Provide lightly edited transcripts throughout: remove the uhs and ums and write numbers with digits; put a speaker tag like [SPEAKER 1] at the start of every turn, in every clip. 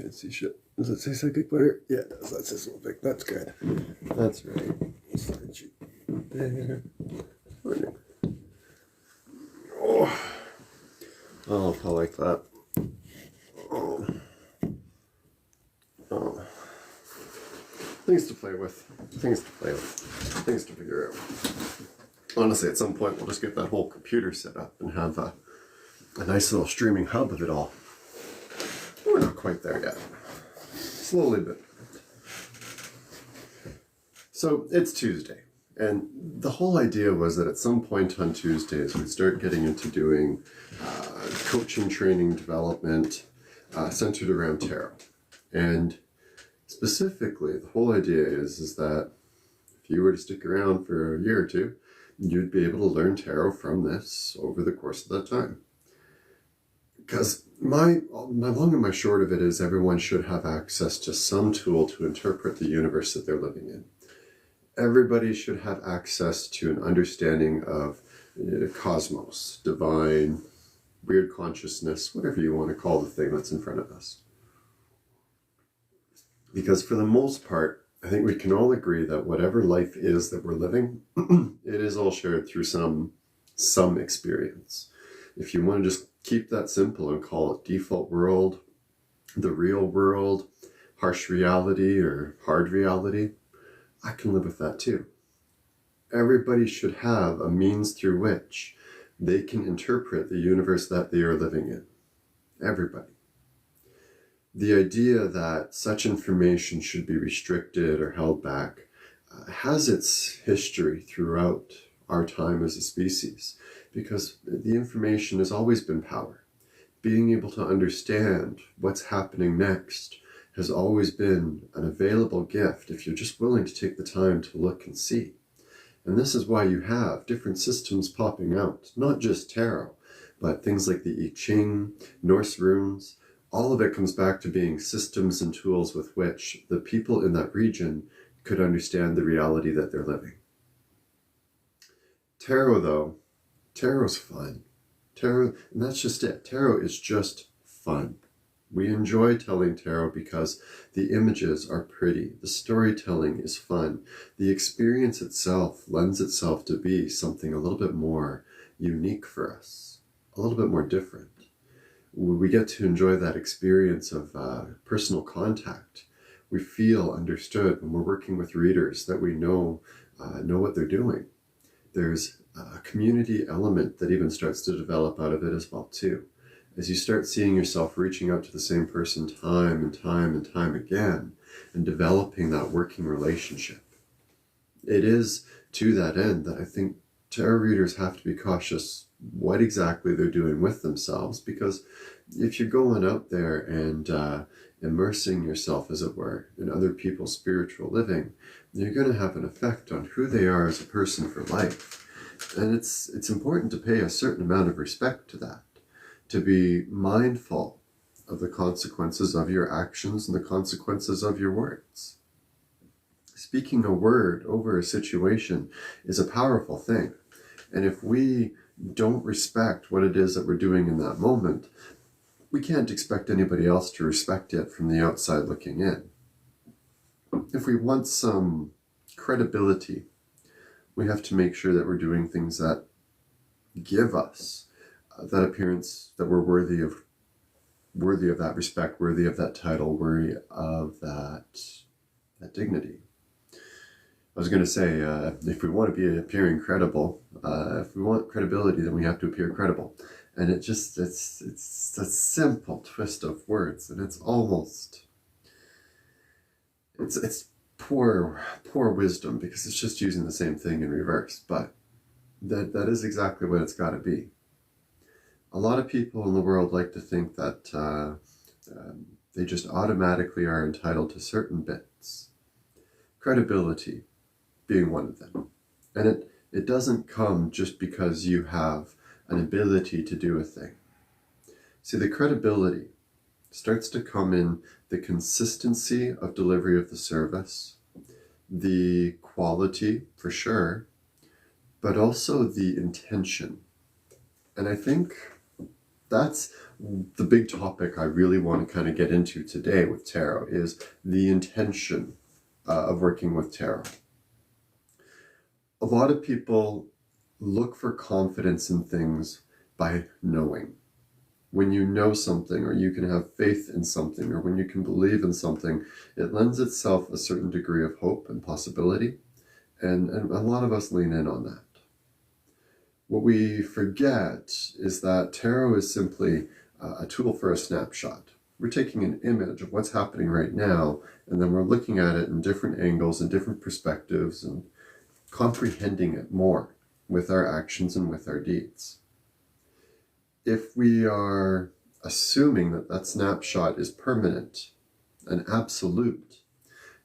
[SPEAKER 1] can't see shit. Does it say psychic butter? Yeah, it does. That says Wolfik. That's good. That's right. Start you there. Oh, oh, I like that. Oh. Oh. Things to play with. Things to play with. Things to figure out. Honestly, at some point, we'll just get that whole computer set up and have a nice little streaming hub of it all. We're not quite there yet. Slowly, but. So, it's Tuesday. And the whole idea was that at some point on Tuesdays, we'd start getting into doing coaching, training, development centered around tarot. And specifically, the whole idea is that if you were to stick around for a year or two, you'd be able to learn tarot from this over the course of that time. Because my long and my short of it is everyone should have access to some tool to interpret the universe that they're living in. Everybody should have access to an understanding of cosmos, divine, weird consciousness, whatever you want to call the thing that's in front of us. Because for the most part, I think we can all agree that whatever life is that we're living, it is all shared through some experience. If you want to just keep that simple and call it default world, the real world, harsh reality, or hard reality, I can live with that too. Everybody should have a means through which they can interpret the universe that they are living in. Everybody. The idea that such information should be restricted or held back has its history throughout our time as a species, because the information has always been power. Being able to understand what's happening next has always been an available gift if you're just willing to take the time to look and see. And this is why you have different systems popping out, not just tarot, but things like the I Ching, Norse runes. All of it comes back to being systems and tools with which the people in that region could understand the reality that they're living. Tarot, though, tarot's fun. Tarot, and that's just it. Tarot is just fun. We enjoy telling tarot because the images are pretty, the storytelling is fun, the experience itself lends itself to be something a little bit more unique for us, a little bit more different. We get to enjoy that experience of personal contact. We feel understood when we're working with readers that we know what they're doing. There's a community element that even starts to develop out of it as well too. As you start seeing yourself reaching out to the same person time and time and time again and developing that working relationship. It is to that end that I think tarot readers have to be cautious what exactly they're doing with themselves, because if you're going out there and immersing yourself, as it were, in other people's spiritual living, you're going to have an effect on who they are as a person for life. And it's important to pay a certain amount of respect to that, to be mindful of the consequences of your actions and the consequences of your words. Speaking a word over a situation is a powerful thing. And if we don't respect what it is that we're doing in that moment, we can't expect anybody else to respect it from the outside looking in. If we want some credibility, we have to make sure that we're doing things that give us that appearance, that we're worthy of that respect, worthy of that title, worthy of that dignity. I was going to say, if we want to be appearing credible, if we want credibility, then we have to appear credible. And it's a simple twist of words, and it's poor wisdom, because it's just using the same thing in reverse. But that is exactly what it's got to be. A lot of people in the world like to think that they just automatically are entitled to certain bits. Credibility being one of them. And it doesn't come just because you have an ability to do a thing. See, the credibility starts to come in the consistency of delivery of the service, the quality, for sure, but also the intention. And I think That's the big topic I really want to kind of get into today with tarot, is the intention of working with tarot. A lot of people look for confidence in things by knowing. When you know something, or you can have faith in something, or when you can believe in something, it lends itself a certain degree of hope and possibility, and a lot of us lean in on that. What we forget is that tarot is simply a tool for a snapshot. We're taking an image of what's happening right now, and then we're looking at it in different angles and different perspectives and comprehending it more with our actions and with our deeds. If we are assuming that that snapshot is permanent and absolute,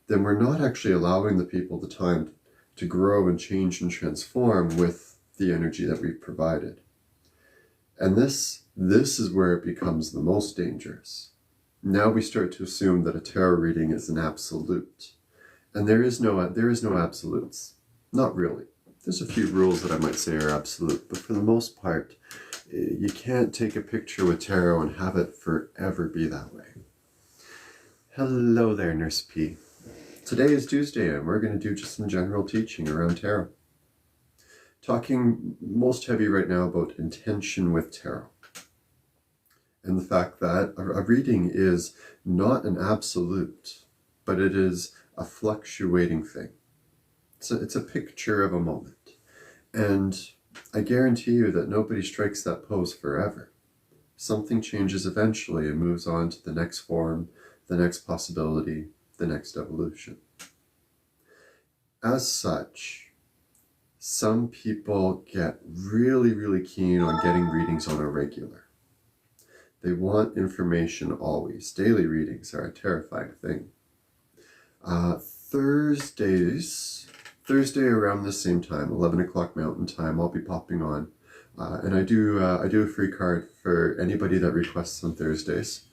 [SPEAKER 1] then we're not actually allowing the people the time to grow and change and transform with the energy that we've provided. And this is where it becomes the most dangerous. Now we start to assume that a tarot reading is an absolute. And there is no absolutes. Not really. There's a few rules that I might say are absolute, but for the most part, you can't take a picture with tarot and have it forever be that way. Hello there, Nurse P. Today is Tuesday, and we're going to do just some general teaching around tarot. Talking most heavy right now about intention with tarot. And the fact that a reading is not an absolute, but it is a fluctuating thing. It's a picture of a moment. And I guarantee you that nobody strikes that pose forever. Something changes eventually and moves on to the next form, the next possibility, the next evolution. As such, some people get really, really keen on getting readings on a regular. They want information always. Daily readings are a terrifying thing. Thursday around the same time, 11 o'clock Mountain Time, I'll be popping on. And I do a free card for anybody that requests on Thursdays.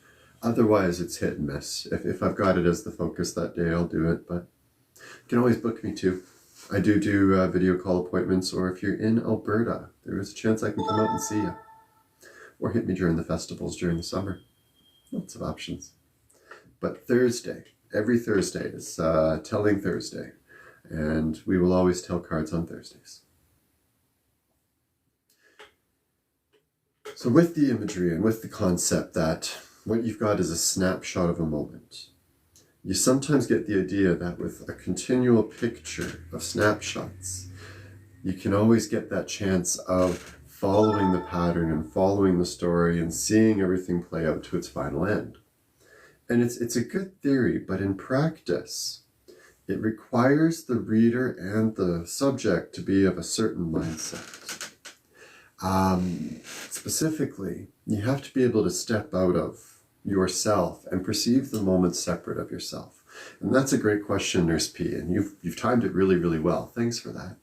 [SPEAKER 1] Otherwise, it's hit and miss. If I've got it as the focus that day, I'll do it. But you can always book me too. I do video call appointments, or if you're in Alberta, there is a chance I can come out and see you. Or hit me during the festivals during the summer. Lots of options. But Thursday, every Thursday is Telling Thursday. And we will always tell cards on Thursdays. So with the imagery and with the concept that what you've got is a snapshot of a moment, you sometimes get the idea that with a continual picture of snapshots, you can always get that chance of following the pattern and following the story and seeing everything play out to its final end. And it's a good theory, but in practice, it requires the reader and the subject to be of a certain mindset. Specifically, you have to be able to step out of yourself and perceive the moment separate of yourself. And that's a great question, Nurse P, and you've timed it really, really well. Thanks for that.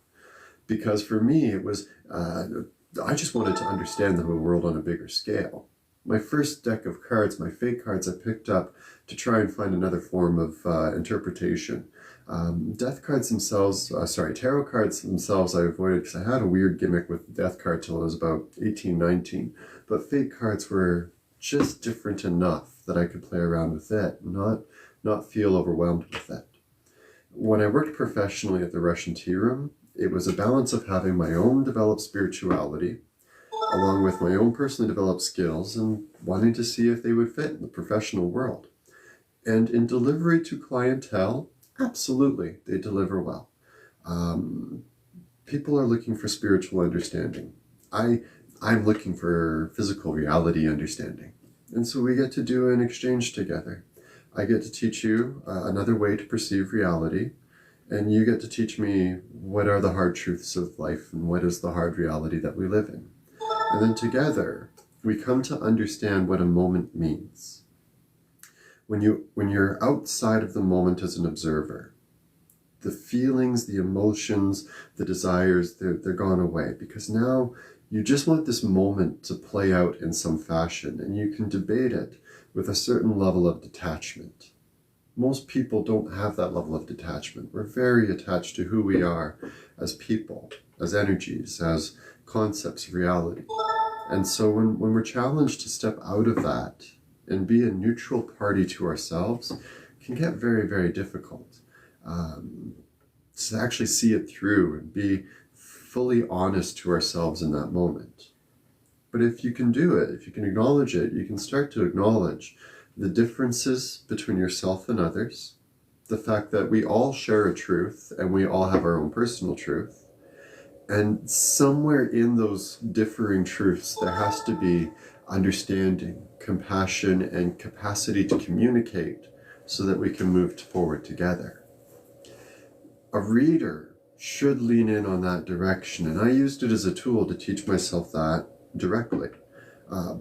[SPEAKER 1] Because for me, it was, I just wanted to understand the whole world on a bigger scale. My first deck of cards, my fake cards, I picked up to try and find another form of interpretation. Tarot cards themselves I avoided because I had a weird gimmick with the death card till I was about 18, 19. But fake cards were just different enough that I could play around with it, not feel overwhelmed with it. When I worked professionally at the Russian Tea Room, it was a balance of having my own developed spirituality, along with my own personally developed skills, and wanting to see if they would fit in the professional world. And in delivery to clientele, absolutely, they deliver well. People are looking for spiritual understanding. I'm looking for physical reality understanding. And so we get to do an exchange together. I get to teach you another way to perceive reality, and you get to teach me what are the hard truths of life and what is the hard reality that we live in. And then together, we come to understand what a moment means. When you're outside of the moment as an observer, the feelings, the emotions, the desires, they're gone away, because now you just want this moment to play out in some fashion, and you can debate it with a certain level of detachment. Most people don't have that level of detachment. We're very attached to who we are as people, as energies, as concepts of reality. And so when we're challenged to step out of that and be a neutral party to ourselves, it can get very, very difficult. To actually see it through and be fully honest to ourselves in that moment. But if you can do it, if you can acknowledge it, you can start to acknowledge the differences between yourself and others, the fact that we all share a truth and we all have our own personal truth. And somewhere in those differing truths, there has to be understanding, compassion, and capacity to communicate so that we can move forward together. A reader should lean in on that direction, and I used it as a tool to teach myself that directly.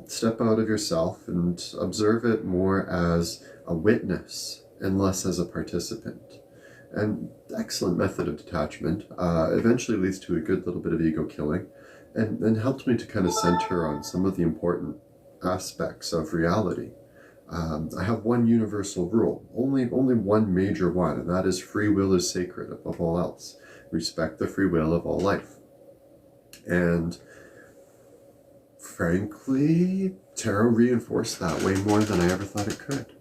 [SPEAKER 1] Step out of yourself and observe it more as a witness and less as a participant. And excellent method of detachment. Eventually leads to a good little bit of ego killing, and helped me to kind of center on some of the important aspects of reality. I have one universal rule, only one major one, and that is free will is sacred above all else. Respect the free will of all life. And frankly, tarot reinforced that way more than I ever thought it could.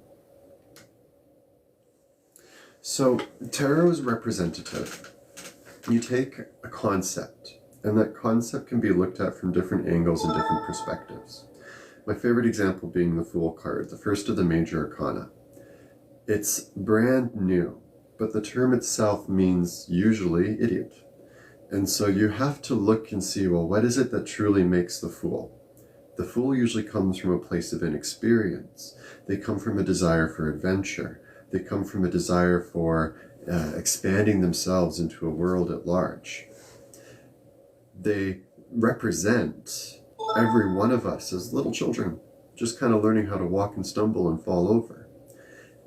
[SPEAKER 1] So tarot is representative. You take a concept, and that concept can be looked at from different angles and different perspectives. My favorite example being the Fool card, the first of the major arcana. It's brand new, but the term itself means usually idiot. And so you have to look and see, well, what is it that truly makes the fool? The fool usually comes from a place of inexperience. They come from a desire for adventure. They come from a desire for expanding themselves into a world at large. They represent every one of us as little children, just kind of learning how to walk and stumble and fall over.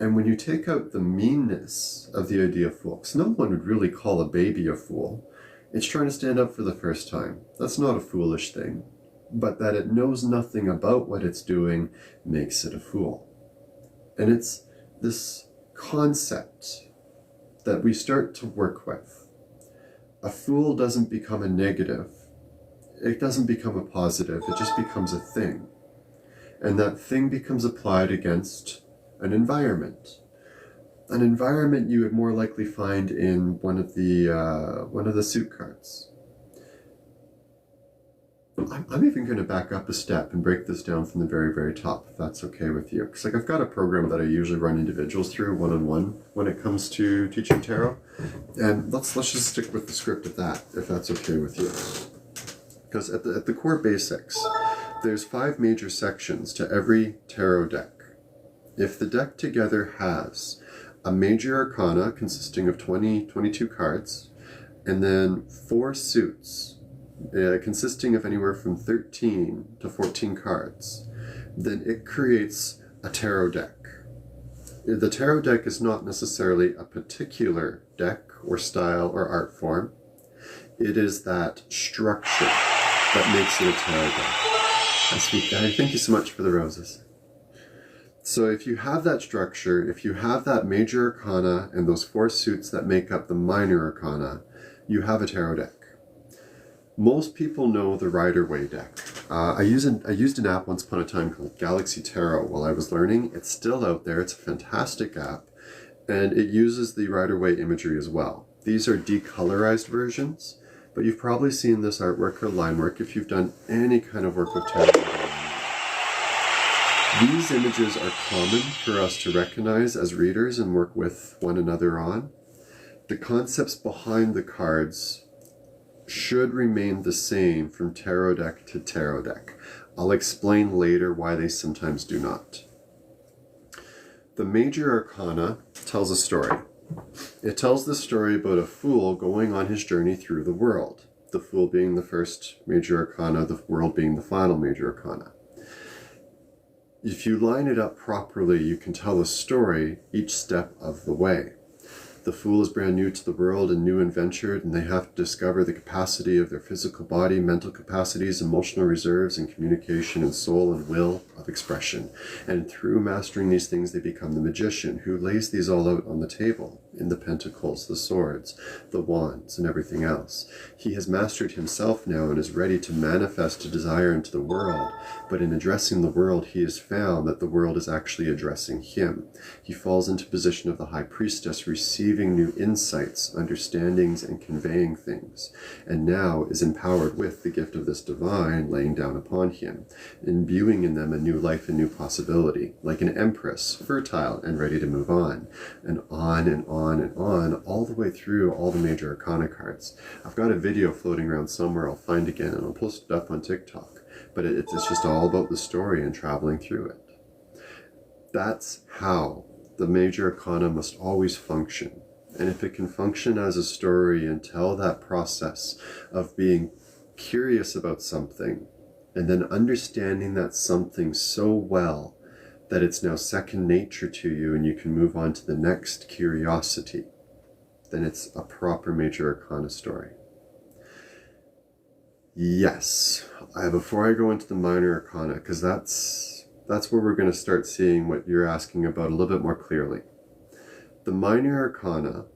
[SPEAKER 1] And when you take out the meanness of the idea of fool, because no one would really call a baby a fool, it's trying to stand up for the first time. That's not a foolish thing, but that it knows nothing about what it's doing makes it a fool. And it's this concept that we start to work with. A fool doesn't become a negative. It doesn't become a positive. It just becomes a thing. And that thing becomes applied against an environment. An environment you would more likely find in one of the suit cards. I'm even going to back up a step and break this down from the very, very top, if that's okay with you. Because I've got a program that I usually run individuals through one-on-one when it comes to teaching tarot. And let's just stick with the script of that, if that's okay with you. Because at the core basics, there's 5 major sections to every tarot deck. If the deck together has a major arcana consisting of 22 cards, and then 4 suits, consisting of anywhere from 13 to 14 cards, then it creates a tarot deck. The tarot deck is not necessarily a particular deck or style or art form. It is that structure that makes it a tarot deck. That's sweet guy. Thank you so much for the roses. So if you have that structure, if you have that major arcana and those 4 suits that make up the minor arcana, you have a tarot deck. Most people know the Rider-Waite deck. I used an app once upon a time called Galaxy Tarot while I was learning. It's still out there. It's a fantastic app, and it uses the Rider-Waite imagery as well. These are decolorized versions, but you've probably seen this artwork or line work if you've done any kind of work with tarot. These images are common for us to recognize as readers and work with one another on. The concepts behind the cards should remain the same from tarot deck to tarot deck. I'll explain later why they sometimes do not. The major arcana tells a story. It tells the story about a fool going on his journey through the world. The fool being the first major arcana, the world being the final major arcana. If you line it up properly, you can tell a story each step of the way. The fool is brand new to the world and new and ventured, and they have to discover the capacity of their physical body, mental capacities, emotional reserves, and communication, and soul and will of expression. And through mastering these things, they become the magician who lays these all out on the table in the pentacles, the swords, the wands, and everything else. He has mastered himself now and is ready to manifest a desire into the world, but in addressing the world, he has found that the world is actually addressing him. He falls into position of the high priestess, receiving new insights, understandings, and conveying things, and now is empowered with the gift of this divine laying down upon him, imbuing in them a new life and new possibility, like an empress, fertile and ready to move on, and on and on and on, all the way through all the major arcana cards. I've got a video floating around somewhere I'll find again, and I'll post it up on TikTok, but it's just all about the story and traveling through it. That's how the major arcana must always function. And if it can function as a story and tell that process of being curious about something, and then understanding that something so well that it's now second nature to you and you can move on to the next curiosity, then it's a proper major arcana story. Yes, before I go into the minor arcana, because that's where we're going to start seeing what you're asking about a little bit more clearly. The minor arcana,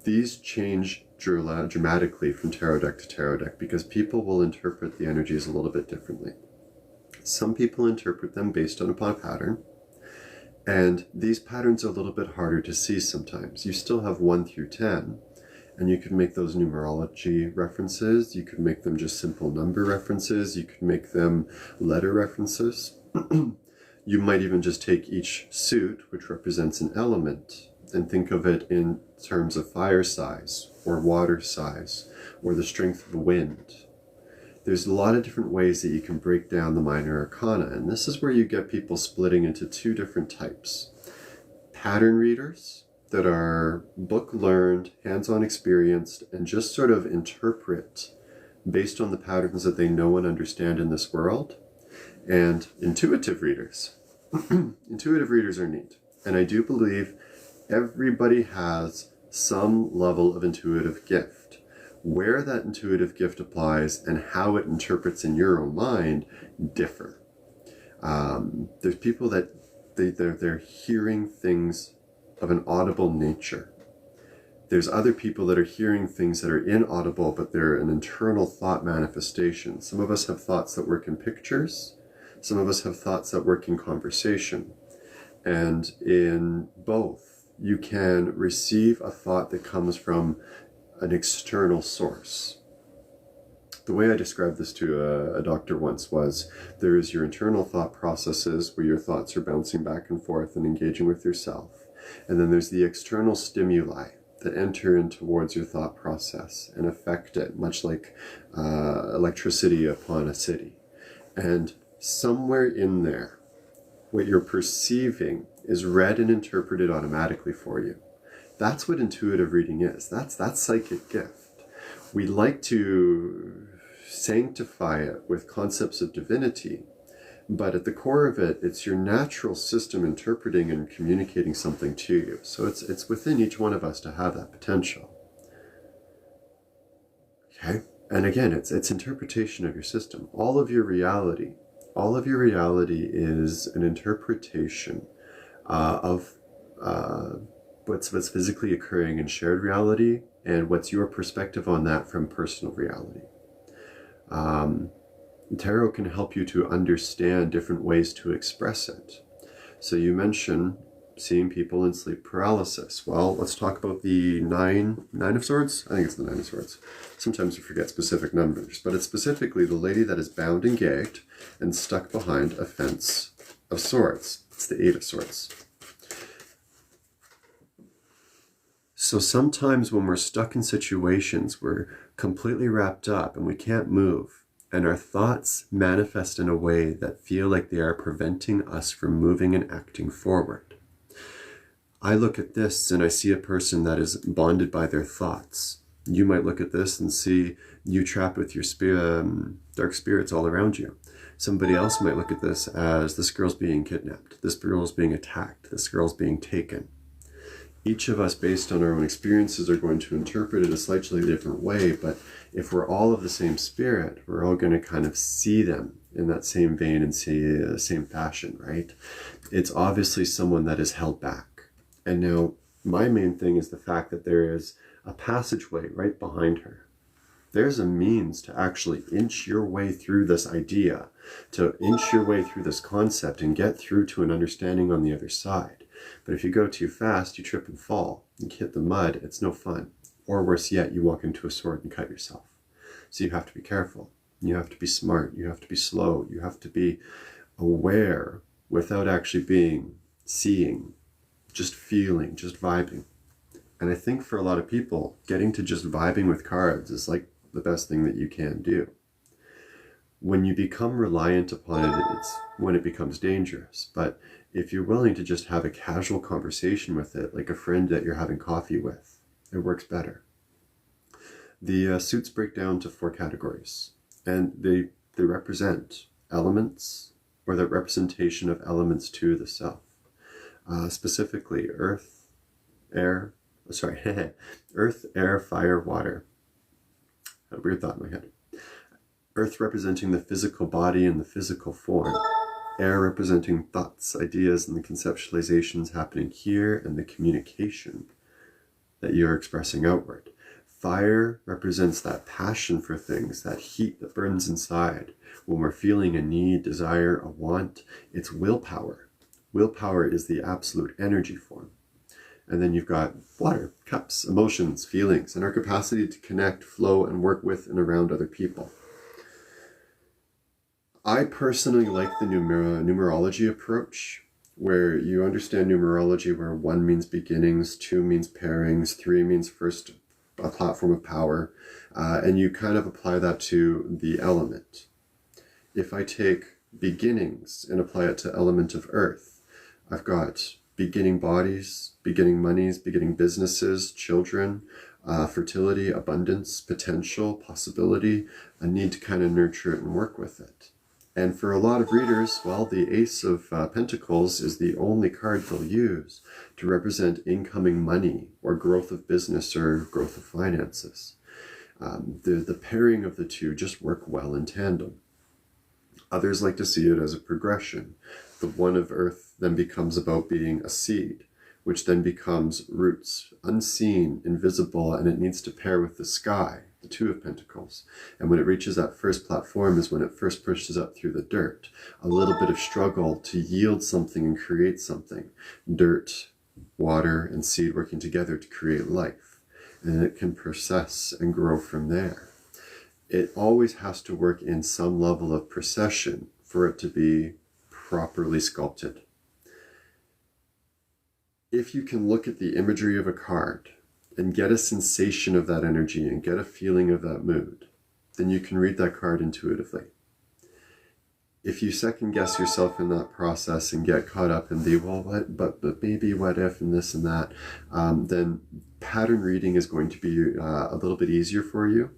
[SPEAKER 1] these change dramatically from tarot deck to tarot deck because people will interpret the energies a little bit differently. Some people interpret them based on a pattern, and these patterns are a little bit harder to see sometimes. You still have 1 through 10, and you could make those numerology references, you could make them just simple number references, you could make them letter references. You might even just take each suit, which represents an element, and think of it in terms of fire size, or water size, or the strength of the wind. There's a lot of different ways that you can break down the minor arcana, and this is where you get people splitting into 2 different types. Pattern readers that are book-learned, hands-on experienced, and just sort of interpret based on the patterns that they know and understand in this world. And intuitive readers. Intuitive readers are neat. And I do believe everybody has some level of intuitive gift. Where that intuitive gift applies and how it interprets in your own mind differ. There's people that they're hearing things of an audible nature. There's other people that are hearing things that are inaudible, but they're an internal thought manifestation. Some of us have thoughts that work in pictures. Some of us have thoughts that work in conversation. And in both, you can receive a thought that comes from an external source. The way I described this to a doctor once was, there is your internal thought processes where your thoughts are bouncing back and forth and engaging with yourself. And then there's the external stimuli that enter in towards your thought process and affect it, much like electricity upon a city. And somewhere in there, what you're perceiving is read and interpreted automatically for you. That's what intuitive reading is. That's psychic gift. We like to sanctify it with concepts of divinity, but at the core of it, it's your natural system interpreting and communicating something to you. So it's within each one of us to have that potential. Okay? And again, it's interpretation of your system. All of your reality is an interpretation of what's physically occurring in shared reality and what's your perspective on that from personal reality. Tarot can help you to understand different ways to express it. So you mentioned seeing people in sleep paralysis. Well, let's talk about the nine of swords. I think it's the 9 of swords. Sometimes you forget specific numbers, but it's specifically the lady that is bound and gagged and stuck behind a fence of swords. It's the 8 of swords. So sometimes when we're stuck in situations, we're completely wrapped up and we can't move, and our thoughts manifest in a way that feel like they are preventing us from moving and acting forward. I look at this and I see a person that is bonded by their thoughts. You might look at this and see you trapped with your dark spirits all around you. Somebody else might look at this as this girl's being kidnapped, this girl's being attacked, this girl's being taken. Each of us, based on our own experiences, are going to interpret it a slightly different way, but if we're all of the same spirit, we're all going to kind of see them in that same vein and see the same fashion, right? It's obviously someone that is held back. And now, My main thing is the fact that there is a passageway right behind her. There's a means to actually inch your way through this idea, to inch your way through this concept and get through to an understanding on the other side. But if you go too fast, you trip and fall. You hit the mud, it's no fun. Or worse yet, you walk into a sword and cut yourself. So you have to be careful. You have to be smart. You have to be slow. You have to be aware without actually being, seeing, just feeling, just vibing. And I think for a lot of people, getting to just vibing with cards is like the best thing that you can do. When you become reliant upon it, it's when it becomes dangerous. But if you're willing to just have a casual conversation with it, like a friend that you're having coffee with, it works better. The suits break down to 4 categories, and they represent elements, or the representation of elements to the self. Specifically, earth, air, fire, water. A weird thought in my head. Earth representing the physical body and the physical form. Air representing thoughts, ideas, and the conceptualizations happening here, and the communication that you're expressing outward. Fire represents that passion for things, that heat that burns inside. When we're feeling a need, desire, a want, it's willpower. Willpower is the absolute energy form. And then you've got water, cups, emotions, feelings, and our capacity to connect, flow, and work with and around other people. I personally like the numerology approach, where you understand numerology where 1 means beginnings, 2 means pairings, 3 means first a platform of power, and you kind of apply that to the element. If I take beginnings and apply it to element of earth, I've got beginning bodies, beginning monies, beginning businesses, children, fertility, abundance, potential, possibility, a need to kind of nurture it and work with it. And for a lot of readers, well, the Ace of Pentacles is the only card they'll use to represent incoming money or growth of business or growth of finances. The pairing of the two just work well in tandem. Others like to see it as a progression. The 1 of earth then becomes about being a seed, which then becomes roots, unseen, invisible, and it needs to pair with the sky, the 2 of Pentacles. And when it reaches that first platform is when it first pushes up through the dirt. A little bit of struggle to yield something and create something. Dirt, water, and seed working together to create life. And it can process and grow from there. It always has to work in some level of procession for it to be properly sculpted. If you can look at the imagery of a card and get a sensation of that energy and get a feeling of that mood, then you can read that card intuitively. If you second guess yourself in that process and get caught up in the, well, what, but maybe, what if, and this and that, then pattern reading is going to be a little bit easier for you.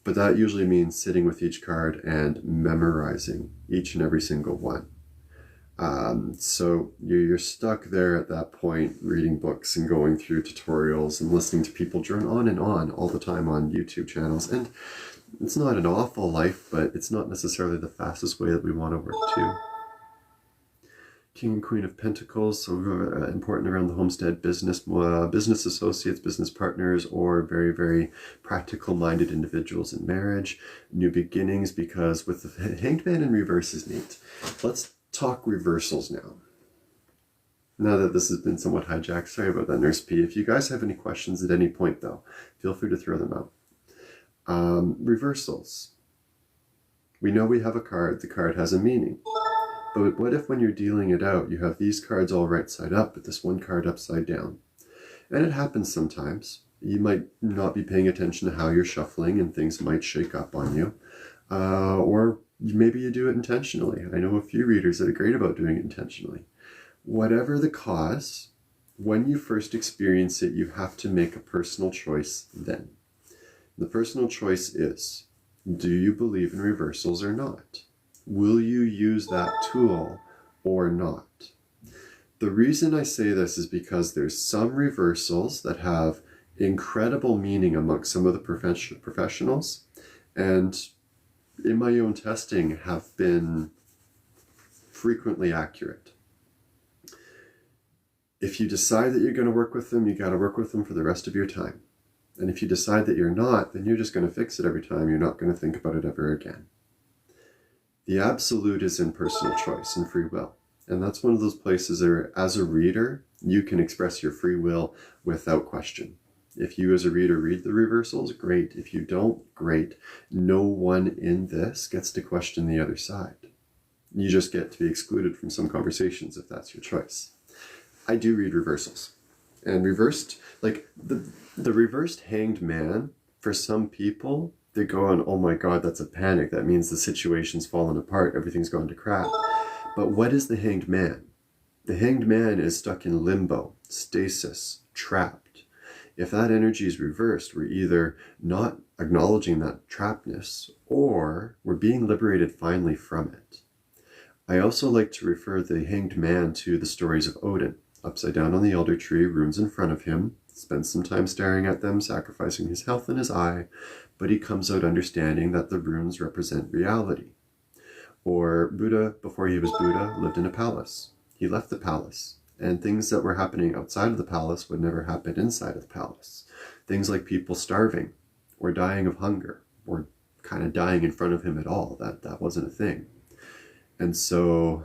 [SPEAKER 1] But that usually means sitting with each card and memorizing each and every single one. So you're stuck there at that point, reading books and going through tutorials and listening to people drone on and on all the time on YouTube channels. And it's not an awful life, but it's not necessarily the fastest way that we want to work too. King and Queen of Pentacles, so important around the homestead, business associates, business partners, or very, very practical-minded individuals in marriage. New beginnings, because with the Hanged Man in reverse is neat. Let's talk reversals now. Now that this has been somewhat hijacked, sorry about that, Nurse P. If you guys have any questions at any point, though, feel free to throw them out. Reversals. We know we have a card. The card has a meaning. But what if when you're dealing it out, you have these cards all right side up, but this one card upside down? And it happens sometimes. You might not be paying attention to how you're shuffling and things might shake up on you. Or maybe you do it intentionally. I know a few readers that are great about doing it intentionally. Whatever the cause, when you first experience it, you have to make a personal choice then. The personal choice is, do you believe in reversals or not? Will you use that tool or not? The reason I say this is because there's some reversals that have incredible meaning amongst some of the professionals, and in my own testing have been frequently accurate. If you decide that you're going to work with them, you got to work with them for the rest of your time. And if you decide that you're not, then you're just going to fix it every time. You're not going to think about it ever again. The absolute is in personal choice and free will. And that's one of those places where, as a reader, you can express your free will without question. If you as a reader read the reversals, great. If you don't, great. No one in this gets to question the other side. You just get to be excluded from some conversations if that's your choice. I do read reversals. And reversed, like the reversed hanged man, for some people, they're going, oh my God, that's a panic. That means the situation's fallen apart. Everything's gone to crap. But what is the hanged man? The hanged man is stuck in limbo, stasis, trapped. If that energy is reversed, we're either not acknowledging that trappedness, or we're being liberated finally from it. I also like to refer the hanged man to the stories of Odin. Upside down on the elder tree, runes in front of him, spends some time staring at them, sacrificing his health and his eye, but he comes out understanding that the runes represent reality. Or Buddha, before he was Buddha, lived in a palace. He left the palace, and things that were happening outside of the palace would never happen inside of the palace. Things like people starving, or dying of hunger, or kind of dying in front of him at all. That wasn't a thing. And so,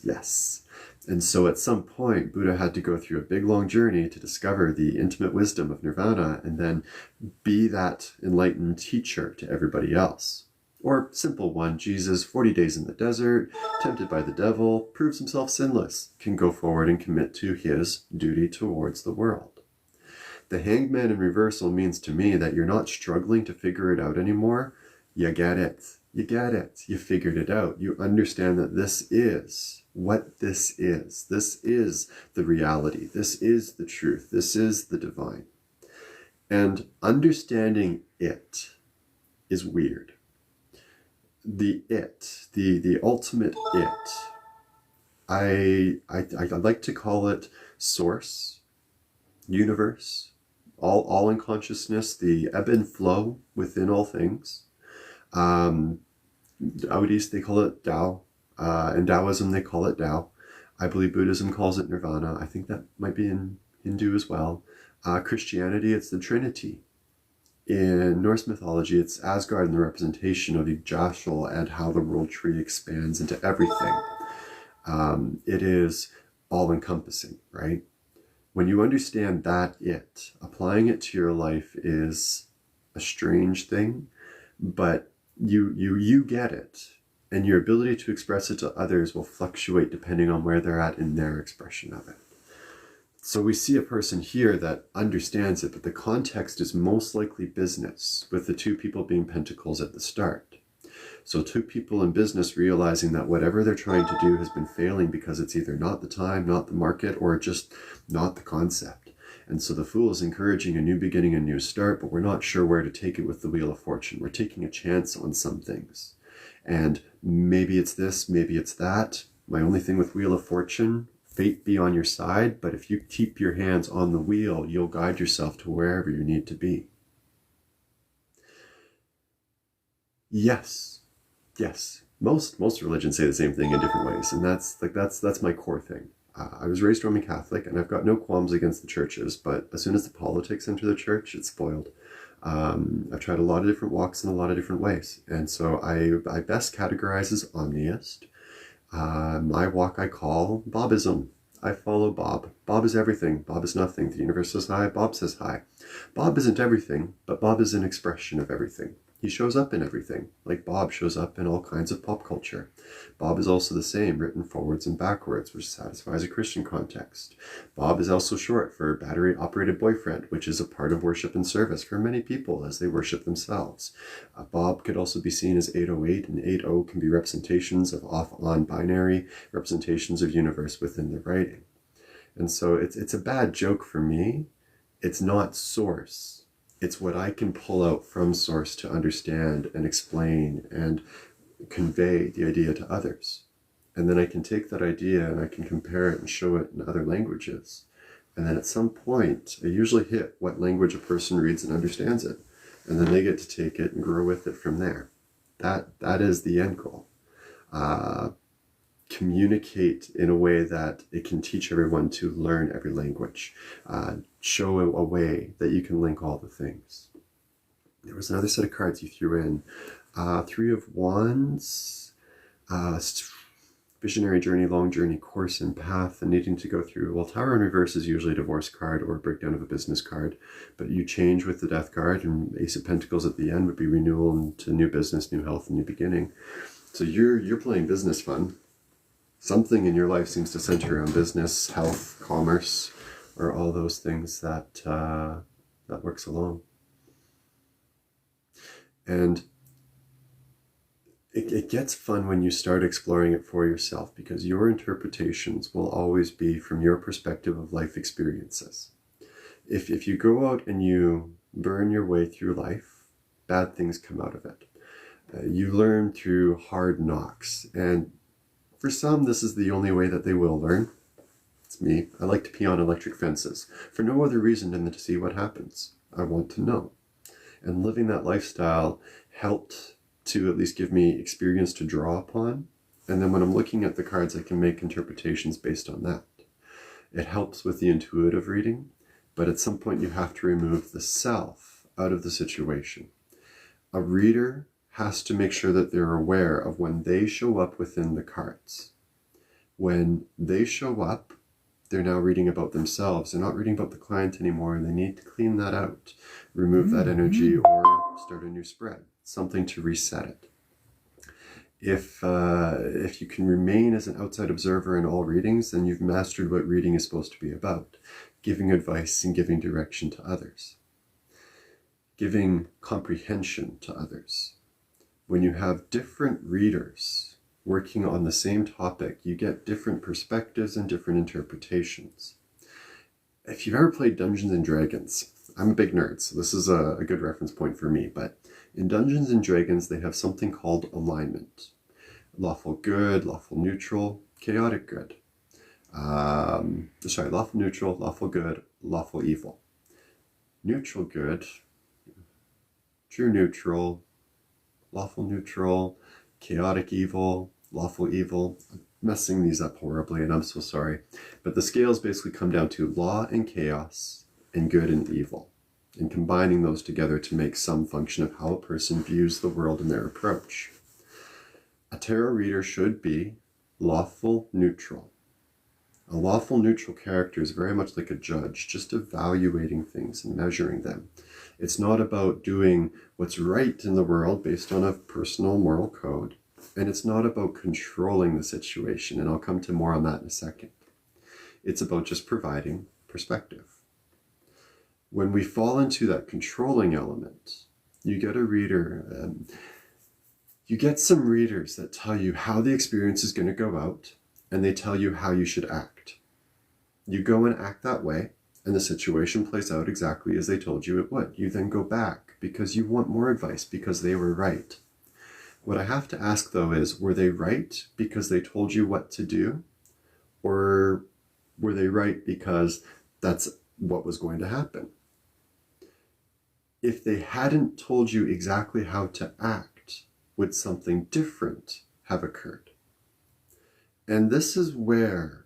[SPEAKER 1] yes. And so at some point, Buddha had to go through a big, long journey to discover the intimate wisdom of nirvana and then be that enlightened teacher to everybody else. Or simple one, Jesus, 40 days in the desert, tempted by the devil, proves himself sinless, can go forward and commit to his duty towards the world. The hanged man in reversal means to me that you're not struggling to figure it out anymore. You get it. You get it. You figured it out. You understand that this is what this is. This is the reality. This is the truth. This is the divine. And understanding it is weird. The ultimate it, I like to call it source, universe, all in consciousness, the ebb and flow within all things. Out east they call it Tao. In Taoism they call it Tao. I believe Buddhism calls it Nirvana. I think that might be in Hindu as well. Christianity, it's the Trinity. In Norse mythology, it's Asgard and the representation of Yggdrasil and how the world tree expands into everything. It is all-encompassing, right? When you understand that applying it to your life is a strange thing, but you get it, and your ability to express it to others will fluctuate depending on where they're at in their expression of it. So we see a person here that understands it, but the context is most likely business, with the two people being pentacles at the start. So two people in business realizing that whatever they're trying to do has been failing because it's either not the time, not the market, or just not the concept. And so the Fool is encouraging a new beginning, a new start, but we're not sure where to take it with the Wheel of Fortune. We're taking a chance on some things. And maybe it's this, maybe it's that. My only thing with Wheel of Fortune, fate be on your side, but if you keep your hands on the wheel, you'll guide yourself to wherever you need to be. Yes. Most religions say the same thing in different ways, and that's my core thing. I was raised Roman Catholic, and I've got no qualms against the churches, but as soon as the politics enter the church, it's spoiled. I've tried a lot of different walks in a lot of different ways, and so I best categorize as omniist. My walk I call Bobism. I follow Bob. Bob is everything. Bob is nothing. The universe says hi. Bob says hi. Bob isn't everything, but Bob is an expression of everything. He shows up in everything, like Bob shows up in all kinds of pop culture. Bob is also the same, written forwards and backwards, which satisfies a Christian context. Bob is also short for battery-operated boyfriend, which is a part of worship and service for many people as they worship themselves. Bob could also be seen as 808, and 80 can be representations of off-on binary, representations of universe within the writing. And so it's a bad joke for me. It's not source. It's what I can pull out from source to understand and explain and convey the idea to others. And then I can take that idea and I can compare it and show it in other languages. And then at some point, I usually hit what language a person reads and understands it. And then they get to take it and grow with it from there. That is the end goal. communicate in a way that it can teach everyone to learn every language, show a way that you can link all the things. There was another set of cards you threw in, Three of Wands, visionary journey, long journey, course and path, and needing to go through. Well, Tower in reverse is usually a divorce card or a breakdown of a business card, but you change with the Death card, and Ace of Pentacles at the end would be renewal into new business, new health, and new beginning. So you're playing business fun. Something in your life seems to center around business, health, commerce, or all those things that works along. And it gets fun when you start exploring it for yourself, because your interpretations will always be from your perspective of life experiences. If you go out and you burn your way through life, bad things come out of it. You learn through hard knocks, and for some, this is the only way that they will learn. It's me. I like to pee on electric fences for no other reason than to see what happens. I want to know. And living that lifestyle helped to at least give me experience to draw upon. And then when I'm looking at the cards, I can make interpretations based on that. It helps with the intuitive reading, but at some point you have to remove the self out of the situation. A reader has to make sure that they're aware of when they show up within the cards. When they show up, they're now reading about themselves. They're not reading about the client anymore, and they need to clean that out, remove that energy, or start a new spread, something to reset it. If you can remain as an outside observer in all readings, then you've mastered what reading is supposed to be about, giving advice and giving direction to others, giving comprehension to others. When you have different readers working on the same topic, you get different perspectives and different interpretations. If you've ever played Dungeons and Dragons, I'm a big nerd, so this is a good reference point for me, but in Dungeons and Dragons, they have something called alignment. Lawful good, lawful neutral, chaotic good. Lawful neutral, lawful good, lawful evil. Neutral good, true neutral, lawful neutral, chaotic evil, lawful evil. I'm messing these up horribly, and I'm so sorry. But the scales basically come down to law and chaos and good and evil, and combining those together to make some function of how a person views the world and their approach. A tarot reader should be lawful neutral. A lawful neutral character is very much like a judge, just evaluating things and measuring them. It's not about doing what's right in the world based on a personal moral code, and it's not about controlling the situation, and I'll come to more on that in a second. It's about just providing perspective. When we fall into that controlling element, you get a reader, you get some readers that tell you how the experience is going to go out, and they tell you how you should act. You go and act that way, and the situation plays out exactly as they told you it would. You then go back because you want more advice because they were right. What I have to ask, though, is, were they right because they told you what to do? Or were they right because that's what was going to happen? If they hadn't told you exactly how to act, would something different have occurred? And this is where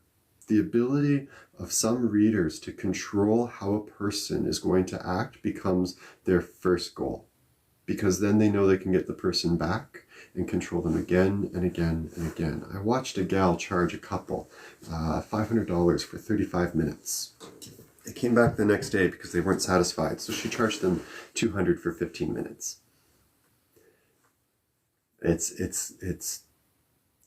[SPEAKER 1] the ability of some readers to control how a person is going to act becomes their first goal, because then they know they can get the person back and control them again and again and again. I watched a gal charge a couple $500 for 35 minutes. They came back the next day because they weren't satisfied, so she charged them $200 for 15 minutes. It's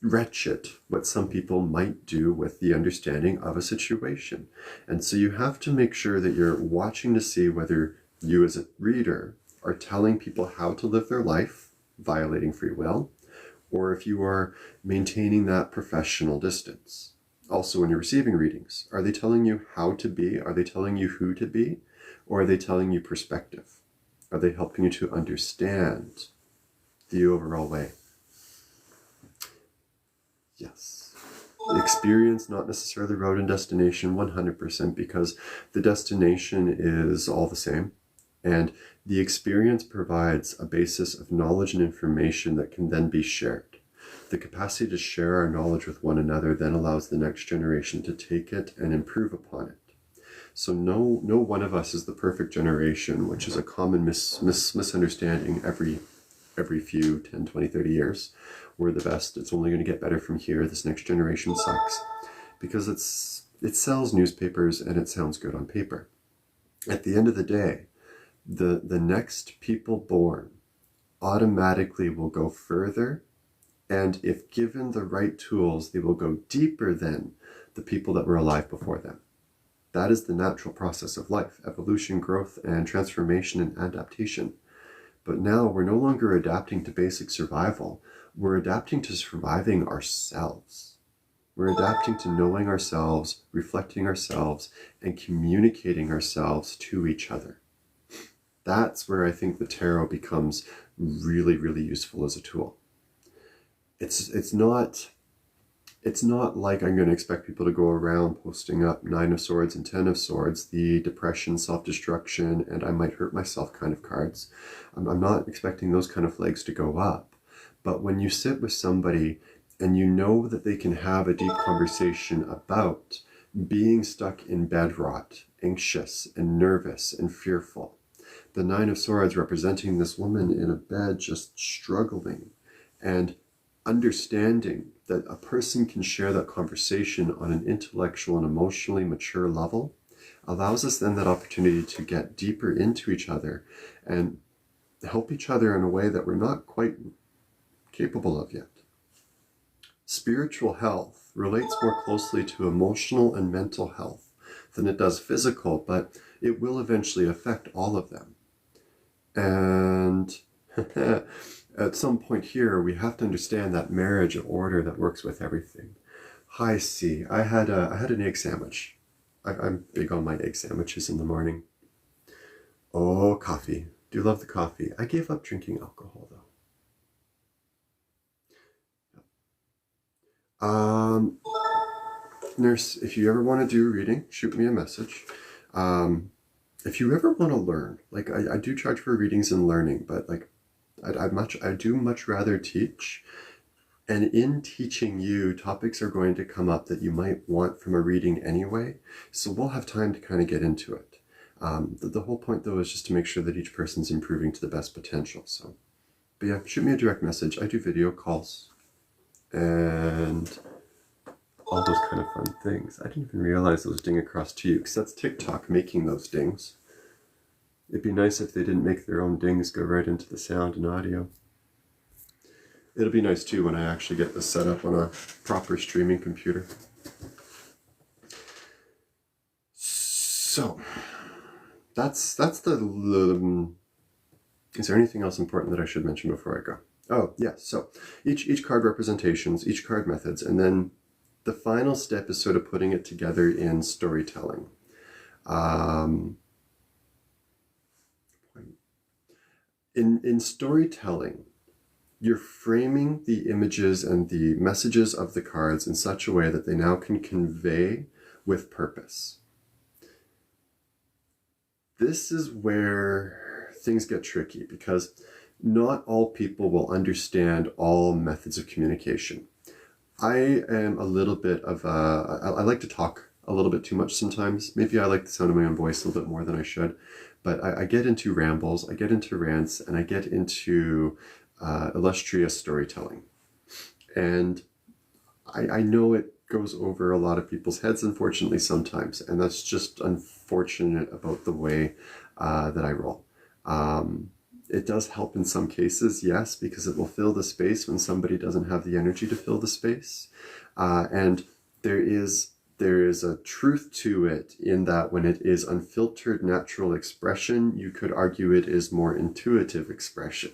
[SPEAKER 1] wretched what some people might do with the understanding of a situation. And so you have to make sure that you're watching to see whether you as a reader are telling people how to live their life, violating free will, or if you are maintaining that professional distance. Also, when you're receiving readings, are they telling you how to be? Are they telling you who to be? Or are they telling you perspective? Are they helping you to understand the overall way? Yes. The experience, not necessarily road and destination, 100%, because the destination is all the same. And the experience provides a basis of knowledge and information that can then be shared. The capacity to share our knowledge with one another then allows the next generation to take it and improve upon it. So no one of us is the perfect generation, which is a common misunderstanding every few 10, 20, 30 years. We're the best. It's only going to get better from here. This next generation sucks. Because it sells newspapers and it sounds good on paper. At the end of the day, the next people born automatically will go further, and if given the right tools, they will go deeper than the people that were alive before them. That is the natural process of life: evolution, growth, and transformation and adaptation. But now we're no longer adapting to basic survival. We're adapting to surviving ourselves. We're adapting to knowing ourselves, reflecting ourselves, and communicating ourselves to each other. That's where I think the tarot becomes really, really useful as a tool. It's not like I'm going to expect people to go around posting up 9 of Swords and 10 of Swords, the depression, self-destruction, and I might hurt myself kind of cards. I'm not expecting those kind of flags to go up. But when you sit with somebody and you know that they can have a deep conversation about being stuck in bed rot, anxious and nervous and fearful, the 9 of Swords representing this woman in a bed just struggling, and understanding that a person can share that conversation on an intellectual and emotionally mature level allows us then that opportunity to get deeper into each other and help each other in a way that we're not quite capable of yet. Spiritual health relates more closely to emotional and mental health than it does physical, but it will eventually affect all of them. And at some point here, we have to understand that marriage of order that works with everything. Hi, C. I had an egg sandwich. I'm big on my egg sandwiches in the morning. Oh, coffee. Do love the coffee. I gave up drinking alcohol, though. Nurse, if you ever want to do a reading, shoot me a message. If you ever want to learn, like I do charge for readings and learning, but like I do much rather teach. And in teaching you, topics are going to come up that you might want from a reading anyway. So we'll have time to kind of get into it. The whole point though is just to make sure that each person's improving to the best potential. So, but yeah, shoot me a direct message. I do video calls and all those kind of fun things. I didn't even realize those ding across to you, because that's TikTok making those dings. It'd be nice if they didn't make their own dings go right into the sound and audio. It'll be nice too when I actually get this set up on a proper streaming computer. So, that's the is there anything else important that I should mention before I go? Oh, yeah, so each card representations, each card methods, and then the final step is sort of putting it together in storytelling. In storytelling, you're framing the images and the messages of the cards in such a way that they now can convey with purpose. This is where things get tricky, because not all people will understand all methods of communication. I am a little bit of I like to talk a little bit too much sometimes. Maybe I like the sound of my own voice a little bit more than I should. But I get into rambles, I get into rants, and I get into illustrious storytelling. And I know it goes over a lot of people's heads, unfortunately, sometimes. And that's just unfortunate about the way that I roll. It does help in some cases, yes, because it will fill the space when somebody doesn't have the energy to fill the space. And there is a truth to it in that when it is unfiltered natural expression, you could argue it is more intuitive expression.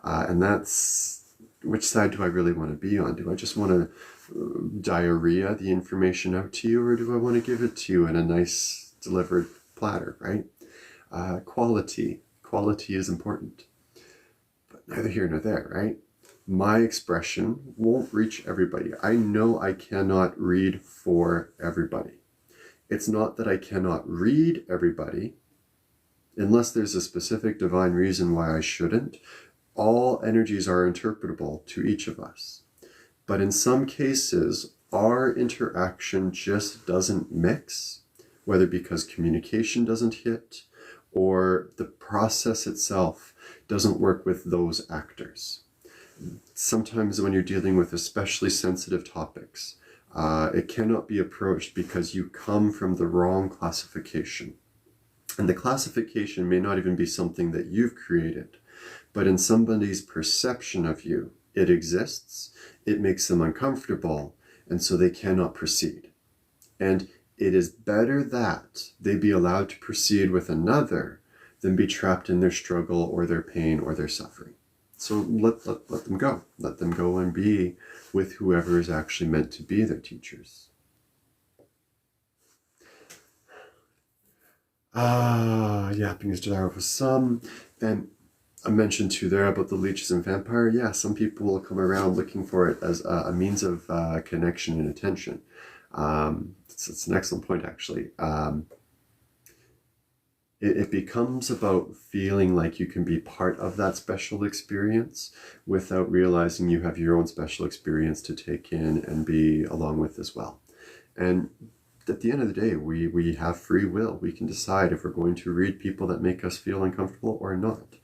[SPEAKER 1] And that's, which side do I really want to be on? Do I just want to diarrhea the information out to you, or do I want to give it to you in a nice delivered platter, right? Quality is important, but neither here nor there, right? My expression won't reach everybody. I know I cannot read for everybody. It's not that I cannot read everybody, unless there's a specific divine reason why I shouldn't. All energies are interpretable to each of us. But in some cases, our interaction just doesn't mix, whether because communication doesn't hit or the process itself doesn't work with those actors. Sometimes when you're dealing with especially sensitive topics, it cannot be approached because you come from the wrong classification. And the classification may not even be something that you've created, but in somebody's perception of you, it exists, it makes them uncomfortable, and so they cannot proceed. And it is better that they be allowed to proceed with another than be trapped in their struggle or their pain or their suffering. So let them go. Let them go and be with whoever is actually meant to be their teachers. Yapping is desirable for some. And I mentioned too there about the leeches and vampire. Yeah, some people will come around looking for it as a means of connection and attention. It's an excellent point, actually. It becomes about feeling like you can be part of that special experience without realizing you have your own special experience to take in and be along with as well. And at the end of the day, we have free will. We can decide if we're going to read people that make us feel uncomfortable or not.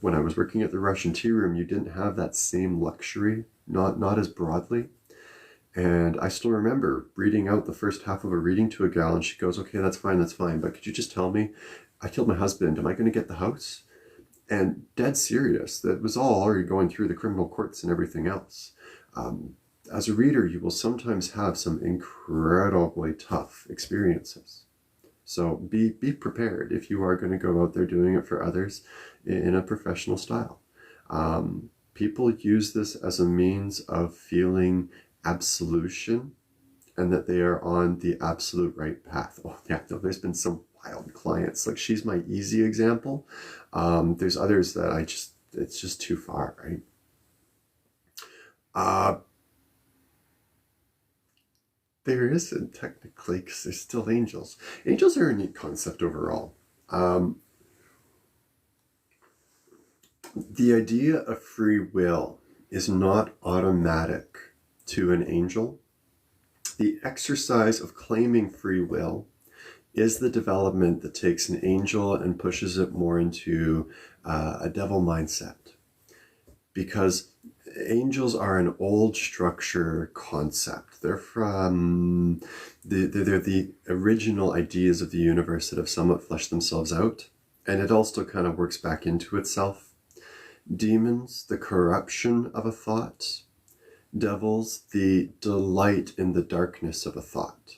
[SPEAKER 1] When I was working at the Russian Tea Room, you didn't have that same luxury, not as broadly. And I still remember reading out the first half of a reading to a gal, and she goes, okay, that's fine, but could you just tell me, I killed my husband, am I going to get the house? And dead serious, that was all already going through the criminal courts and everything else. As a reader, you will sometimes have some incredibly tough experiences. So be prepared if you are going to go out there doing it for others in a professional style. People use this as a means of feeling absolution and that they are on the absolute right path. Oh yeah, no, there's been some wild clients. Like, she's my easy example. There's others that it's just too far, right? There isn't technically, because there's still angels. Angels are a neat concept overall. The idea of free will is not automatic to an angel. The exercise of claiming free will is the development that takes an angel and pushes it more into a devil mindset. Because angels are an old structure concept. They're from they're the original ideas of the universe that have somewhat fleshed themselves out, and it all still kind of works back into itself. Demons, the corruption of a thought. Devils, the delight in the darkness of a thought.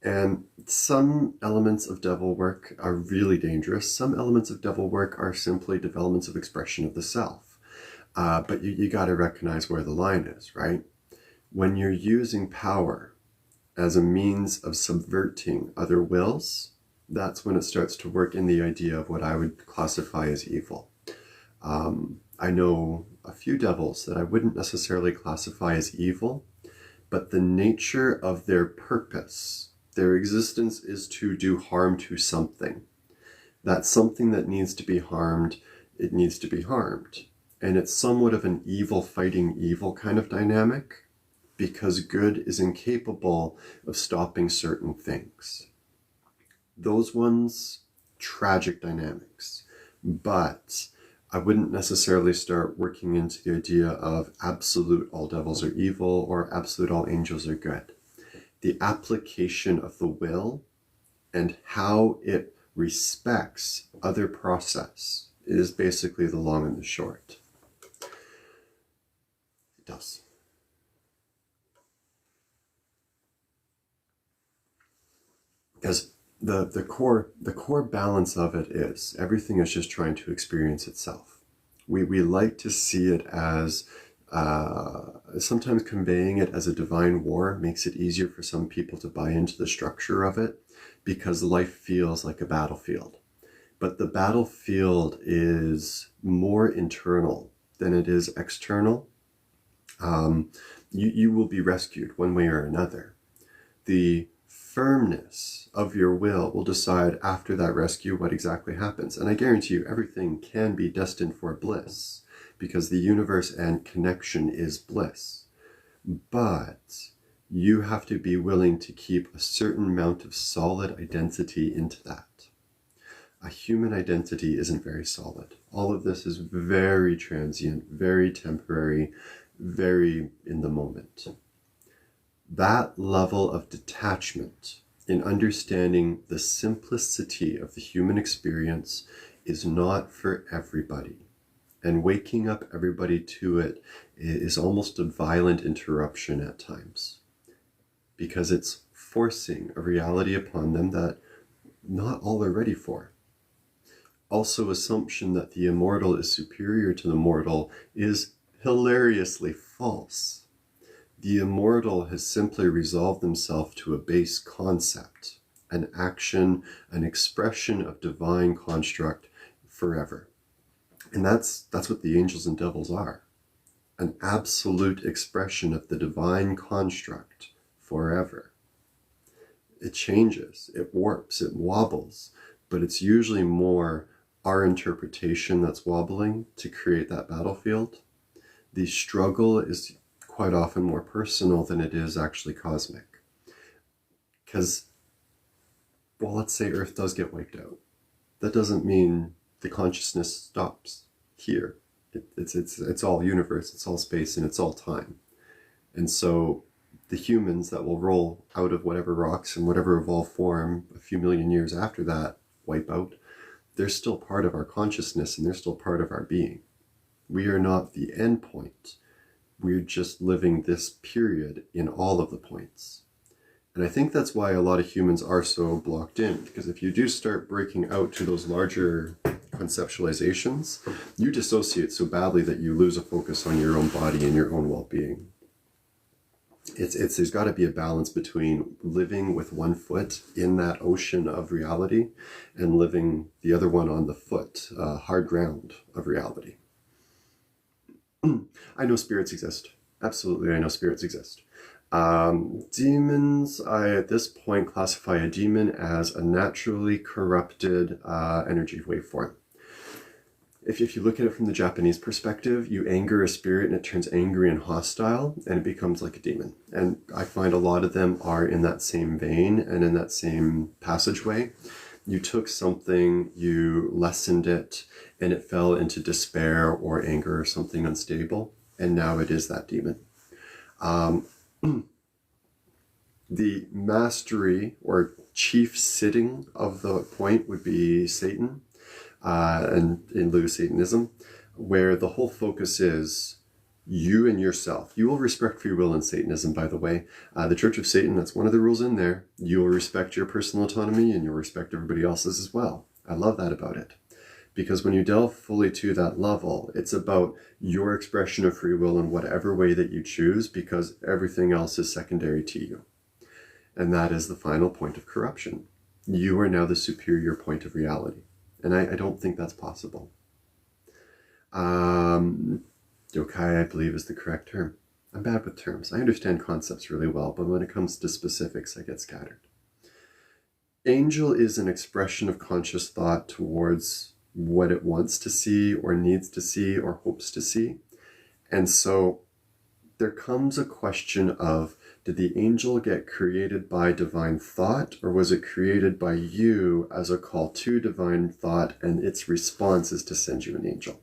[SPEAKER 1] And some elements of devil work are really dangerous. Some elements of devil work are simply developments of expression of the self. But you got to recognize where the line is, right? When you're using power as a means of subverting other wills, that's when it starts to work in the idea of what I would classify as evil. I know a few devils that I wouldn't necessarily classify as evil, but the nature of their purpose, their existence, is to do harm to something. That something that needs to be harmed, it needs to be harmed. And it's somewhat of an evil fighting evil kind of dynamic, because good is incapable of stopping certain things. Those ones, tragic dynamics. But I wouldn't necessarily start working into the idea of absolute all devils are evil or absolute all angels are good. The application of the will and how it respects other process is basically the long and the short. It does. Because the core balance of it is everything is just trying to experience itself. We like to see it as sometimes conveying it as a divine war makes it easier for some people to buy into the structure of it, because life feels like a battlefield. But the battlefield is more internal than it is external. You will be rescued one way or another. The firmness of your will decide after that rescue what exactly happens. And I guarantee you everything can be destined for bliss, because the universe and connection is bliss. But you have to be willing to keep a certain amount of solid identity into that. A human identity isn't very solid. All of this is very transient, very temporary, very in the moment. That level of detachment in understanding the simplicity of the human experience is not for everybody. And waking up everybody to it is almost a violent interruption at times, because it's forcing a reality upon them that not all are ready for. Also, assumption that the immortal is superior to the mortal is hilariously false. The immortal has simply resolved themselves to a base concept, an action, an expression of divine construct forever. And that's what the angels and devils are. An absolute expression of the divine construct forever. It changes, it warps, it wobbles, but it's usually more our interpretation that's wobbling to create that battlefield. The struggle is quite often more personal than it is actually cosmic. Because, well, let's say Earth does get wiped out. That doesn't mean the consciousness stops here. It's all universe, it's all space, and it's all time. And so the humans that will roll out of whatever rocks and whatever evolved form a few million years after that wipe out, they're still part of our consciousness and they're still part of our being. We are not the end point. We're just living this period in all of the points. And I think that's why a lot of humans are so blocked in, because if you do start breaking out to those larger conceptualizations, you dissociate so badly that you lose a focus on your own body and your own well-being. There's got to be a balance between living with one foot in that ocean of reality and living the other one on the foot, hard ground of reality. I know spirits exist. Absolutely, I know spirits exist. Demons, I at this point classify a demon as a naturally corrupted energy waveform. If you look at it from the Japanese perspective, you anger a spirit and it turns angry and hostile and it becomes like a demon. And I find a lot of them are in that same vein and in that same passageway. You took something, you lessened it, and it fell into despair or anger or something unstable, and now it is that demon. The mastery or chief sitting of the point would be Satan, and in lieu Satanism, where the whole focus is you and yourself. You will respect free will in Satanism, by the way. The Church of Satan, that's one of the rules in there. You will respect your personal autonomy and you'll respect everybody else's as well. I love that about it. Because when you delve fully to that level, it's about your expression of free will in whatever way that you choose, because everything else is secondary to you. And that is the final point of corruption. You are now the superior point of reality. And I don't think that's possible. Yokai, I believe, is the correct term. I'm bad with terms. I understand concepts really well, but when it comes to specifics, I get scattered. Angel is an expression of conscious thought towards what it wants to see or needs to see or hopes to see. And so there comes a question of, did the angel get created by divine thought, or was it created by you as a call to divine thought, and its response is to send you an angel?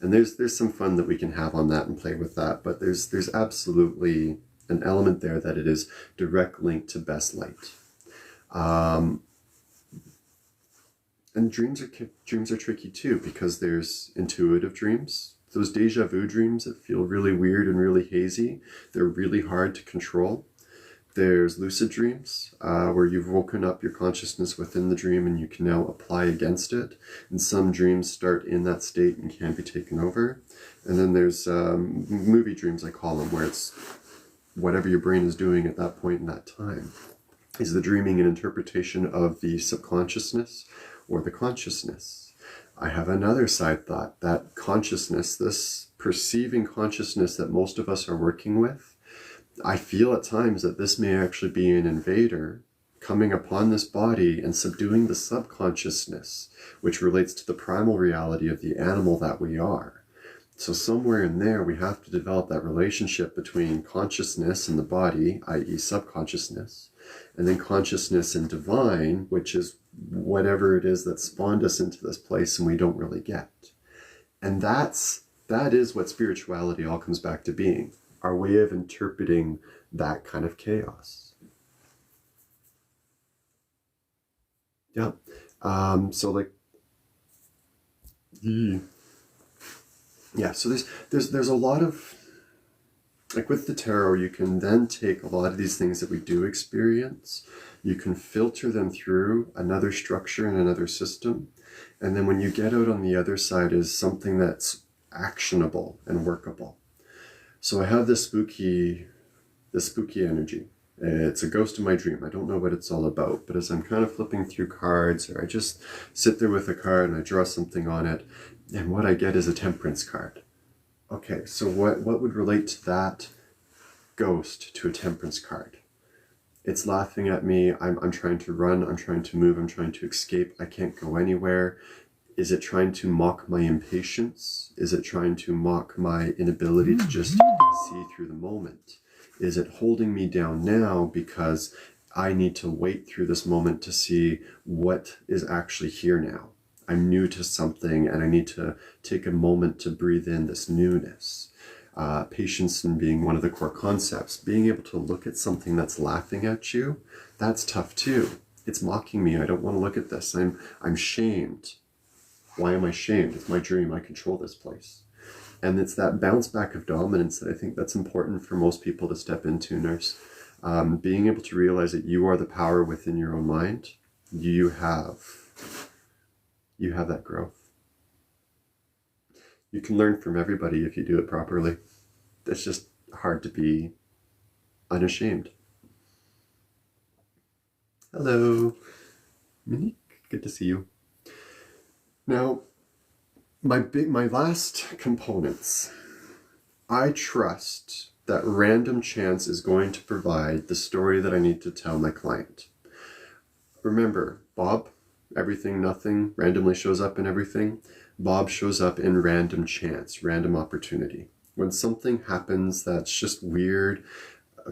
[SPEAKER 1] And there's some fun that we can have on that and play with that, but there's absolutely an element there that it is direct link to best light. And dreams are tricky too, because there's intuitive dreams. Those deja vu dreams that feel really weird and really hazy, they're really hard to control. There's lucid dreams, where you've woken up your consciousness within the dream and you can now apply against it. And some dreams start in that state and can be taken over. And then there's movie dreams, I call them, where it's whatever your brain is doing at that point in that time. Is the dreaming an interpretation of the subconsciousness or the consciousness? I have another side thought, that consciousness, this perceiving consciousness that most of us are working with, I feel at times that this may actually be an invader coming upon this body and subduing the subconsciousness, which relates to the primal reality of the animal that we are, So somewhere in there, we have to develop that relationship between consciousness and the body, i.e. subconsciousness, and then consciousness and divine, which is whatever it is that spawned us into this place and we don't really get. And that is what spirituality all comes back to being, our way of interpreting that kind of chaos. Yeah. So like, yeah, so there's a lot of, like with the tarot, you can then take a lot of these things that we do experience, you can filter them through another structure and another system, and then when you get out on the other side is something that's actionable and workable. So I have this spooky energy. It's a ghost in my dream. I don't know what it's all about, but as I'm kind of flipping through cards, or I just sit there with a card and I draw something on it, and what I get is a temperance card. Okay, so what would relate to that ghost to a temperance card? It's laughing at me. I'm trying to run, I'm trying to move, I'm trying to escape. I can't go anywhere. Is it trying to mock my impatience? Is it trying to mock my inability to just see through the moment? Is it holding me down now because I need to wait through this moment to see what is actually here now? I'm new to something and I need to take a moment to breathe in this newness. Patience and being one of the core concepts. Being able to look at something that's laughing at you, that's tough too. It's mocking me. I don't want to look at this. I'm shamed. Why am I shamed? It's my dream. I control this place. And it's that bounce back of dominance that I think that's important for most people to step into, Nurse. Being able to realize that you are the power within your own mind. You have that growth. You can learn from everybody if you do it properly. It's just hard to be unashamed. Hello, Monique. Good to see you. Now, my last components. I trust that random chance is going to provide the story that I need to tell my client. Remember, Bob, everything, nothing, randomly shows up in everything. Bob shows up in random chance, random opportunity. When something happens that's just weird,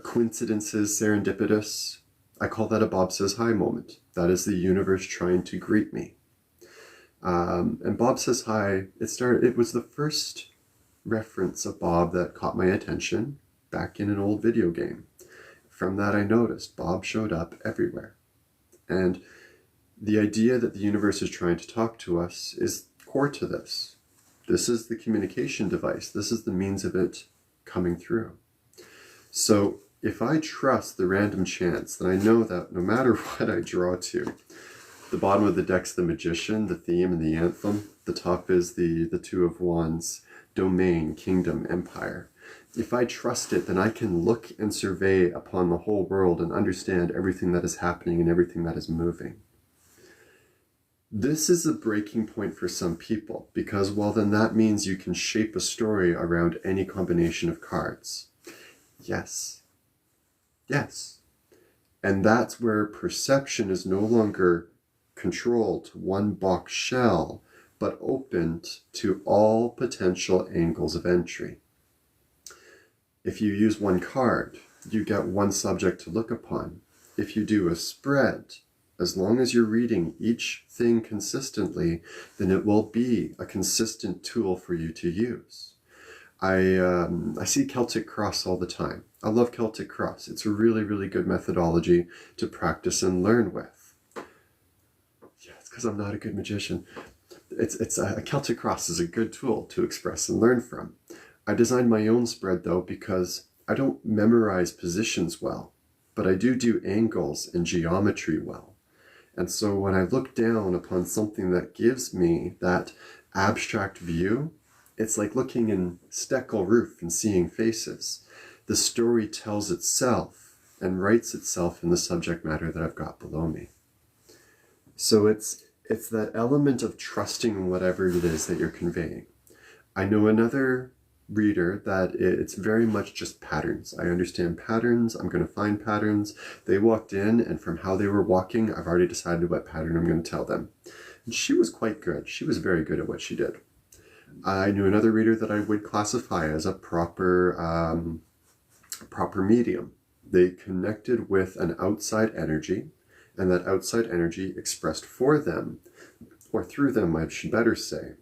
[SPEAKER 1] coincidences, serendipitous, I call that a Bob says hi moment. That is the universe trying to greet me. And Bob says hi, it was the first reference of Bob that caught my attention back in an old video game. From that I noticed Bob showed up everywhere. And the idea that the universe is trying to talk to us is core to this. This is the communication device. This is the means of it coming through. So if I trust the random chance, then I know that no matter what I draw to, the bottom of the deck's the Magician, the theme, and the anthem. The top is the Two of Wands, domain, kingdom, empire. If I trust it, then I can look and survey upon the whole world and understand everything that is happening and everything that is moving. This is a breaking point for some people, because, well, then that means you can shape a story around any combination of cards. Yes. Yes. And that's where perception is no longer controlled to one box shell, but opened to all potential angles of entry. If you use one card, you get one subject to look upon. If you do a spread, as long as you're reading each thing consistently, then it will be a consistent tool for you to use. I see Celtic Cross all the time. I love Celtic Cross. It's a really, really good methodology to practice and learn with. Yeah, it's because I'm not a good magician. It's a Celtic Cross is a good tool to express and learn from. I designed my own spread though because I don't memorize positions well, but I do angles and geometry well. And so when I look down upon something that gives me that abstract view, it's like looking in Steckel roof and seeing faces. The story tells itself and writes itself in the subject matter that I've got below me. So it's that element of trusting whatever it is that you're conveying. I know another reader that it's very much just patterns. I understand patterns. I'm going to find patterns. They walked in, and from how they were walking, I've already decided what pattern I'm going to tell them. And she was quite good. She was very good at what she did. I knew another reader that I would classify as a proper medium. They connected with an outside energy, and that outside energy expressed for them, or through them, I should better say,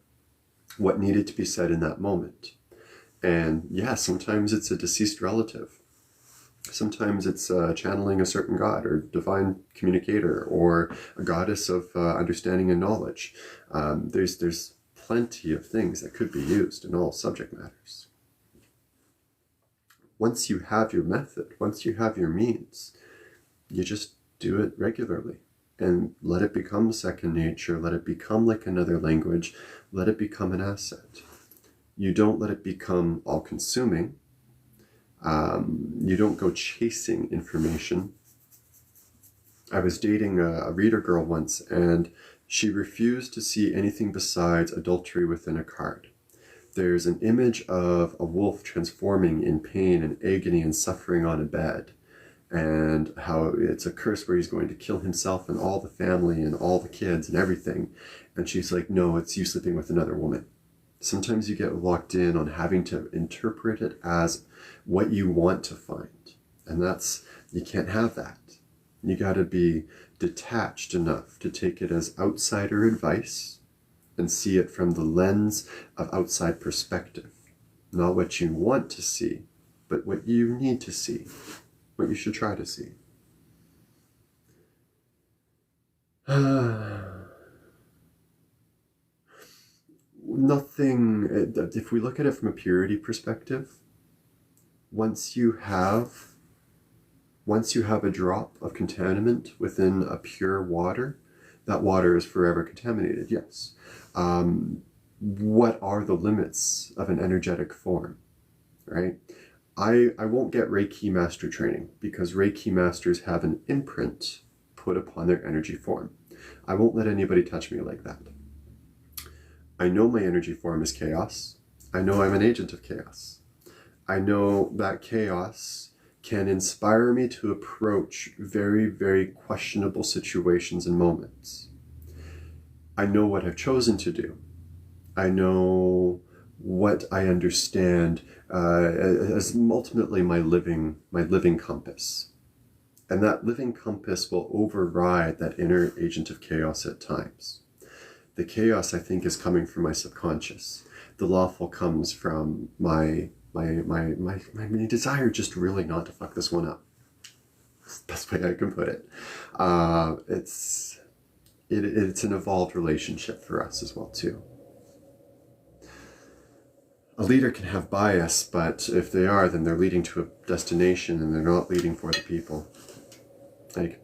[SPEAKER 1] what needed to be said in that moment. And yeah, sometimes it's a deceased relative. Sometimes it's channeling a certain god or divine communicator or a goddess of understanding and knowledge. There's plenty of things that could be used in all subject matters. Once you have your method, once you have your means, you just do it regularly and let it become second nature, let it become like another language, let it become an asset. You don't let it become all-consuming. You don't go chasing information. I was dating a reader girl once, and she refused to see anything besides adultery within a card. There's an image of a wolf transforming in pain and agony and suffering on a bed, and how it's a curse where he's going to kill himself and all the family and all the kids and everything. And she's like, no, it's you sleeping with another woman. Sometimes you get locked in on having to interpret it as what you want to find. And you can't have that. You got to be detached enough to take it as outsider advice and see it from the lens of outside perspective. Not what you want to see, but what you need to see, what you should try to see. Nothing, if we look at it from a purity perspective, once you have a drop of contaminant within a pure water, that water is forever contaminated, yes. What are the limits of an energetic form, right? I won't get Reiki master training because Reiki masters have an imprint put upon their energy form. I won't let anybody touch me like that. I know my energy form is chaos. I know I'm an agent of chaos. I know that chaos can inspire me to approach very, very questionable situations and moments. I know what I've chosen to do. I know what I understand as ultimately my living compass. And that living compass will override that inner agent of chaos at times. The chaos, I think, is coming from my subconscious. The lawful comes from my desire just really not to fuck this one up. That's the best way I can put it. It's an evolved relationship for us as well, too. A leader can have bias, but if they are, then they're leading to a destination and they're not leading for the people. Like,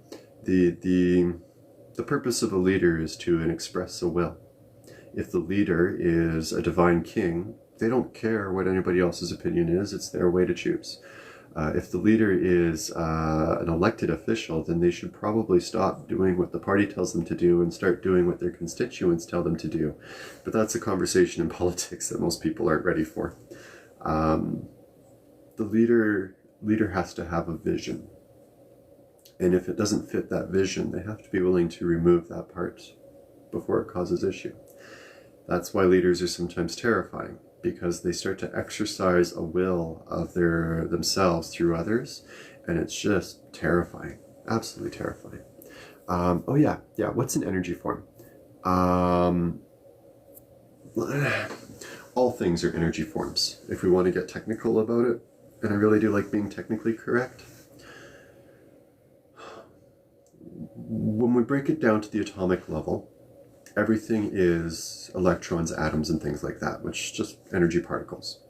[SPEAKER 1] the purpose of a leader is to express a will. If the leader is a divine king, they don't care what anybody else's opinion is. It's their way to choose. If the leader is an elected official, then they should probably stop doing what the party tells them to do and start doing what their constituents tell them to do. But that's a conversation in politics that most people aren't ready for. The leader has to have a vision. And if it doesn't fit that vision, they have to be willing to remove that part before it causes issue. That's why leaders are sometimes terrifying, because they start to exercise a will of themselves through others, and it's just terrifying, absolutely terrifying. What's an energy form? All things are energy forms, if we want to get technical about it, and I really do like being technically correct. When we break it down to the atomic level, everything is electrons, atoms, and things like that, which is just energy particles.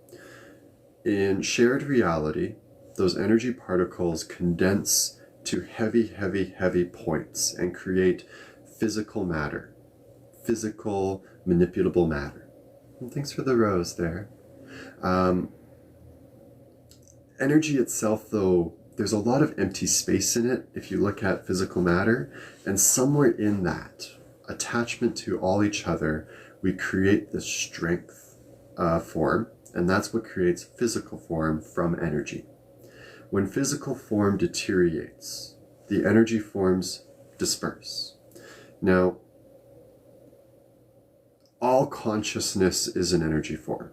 [SPEAKER 1] In shared reality, those energy particles condense to heavy, heavy, heavy points and create physical matter, physical manipulable matter. And thanks for the rose there. Energy itself, though, there's a lot of empty space in it if you look at physical matter, and somewhere in that attachment to all each other, we create this strength form, and that's what creates physical form from energy. When physical form deteriorates, the energy forms disperse. Now, all consciousness is an energy form.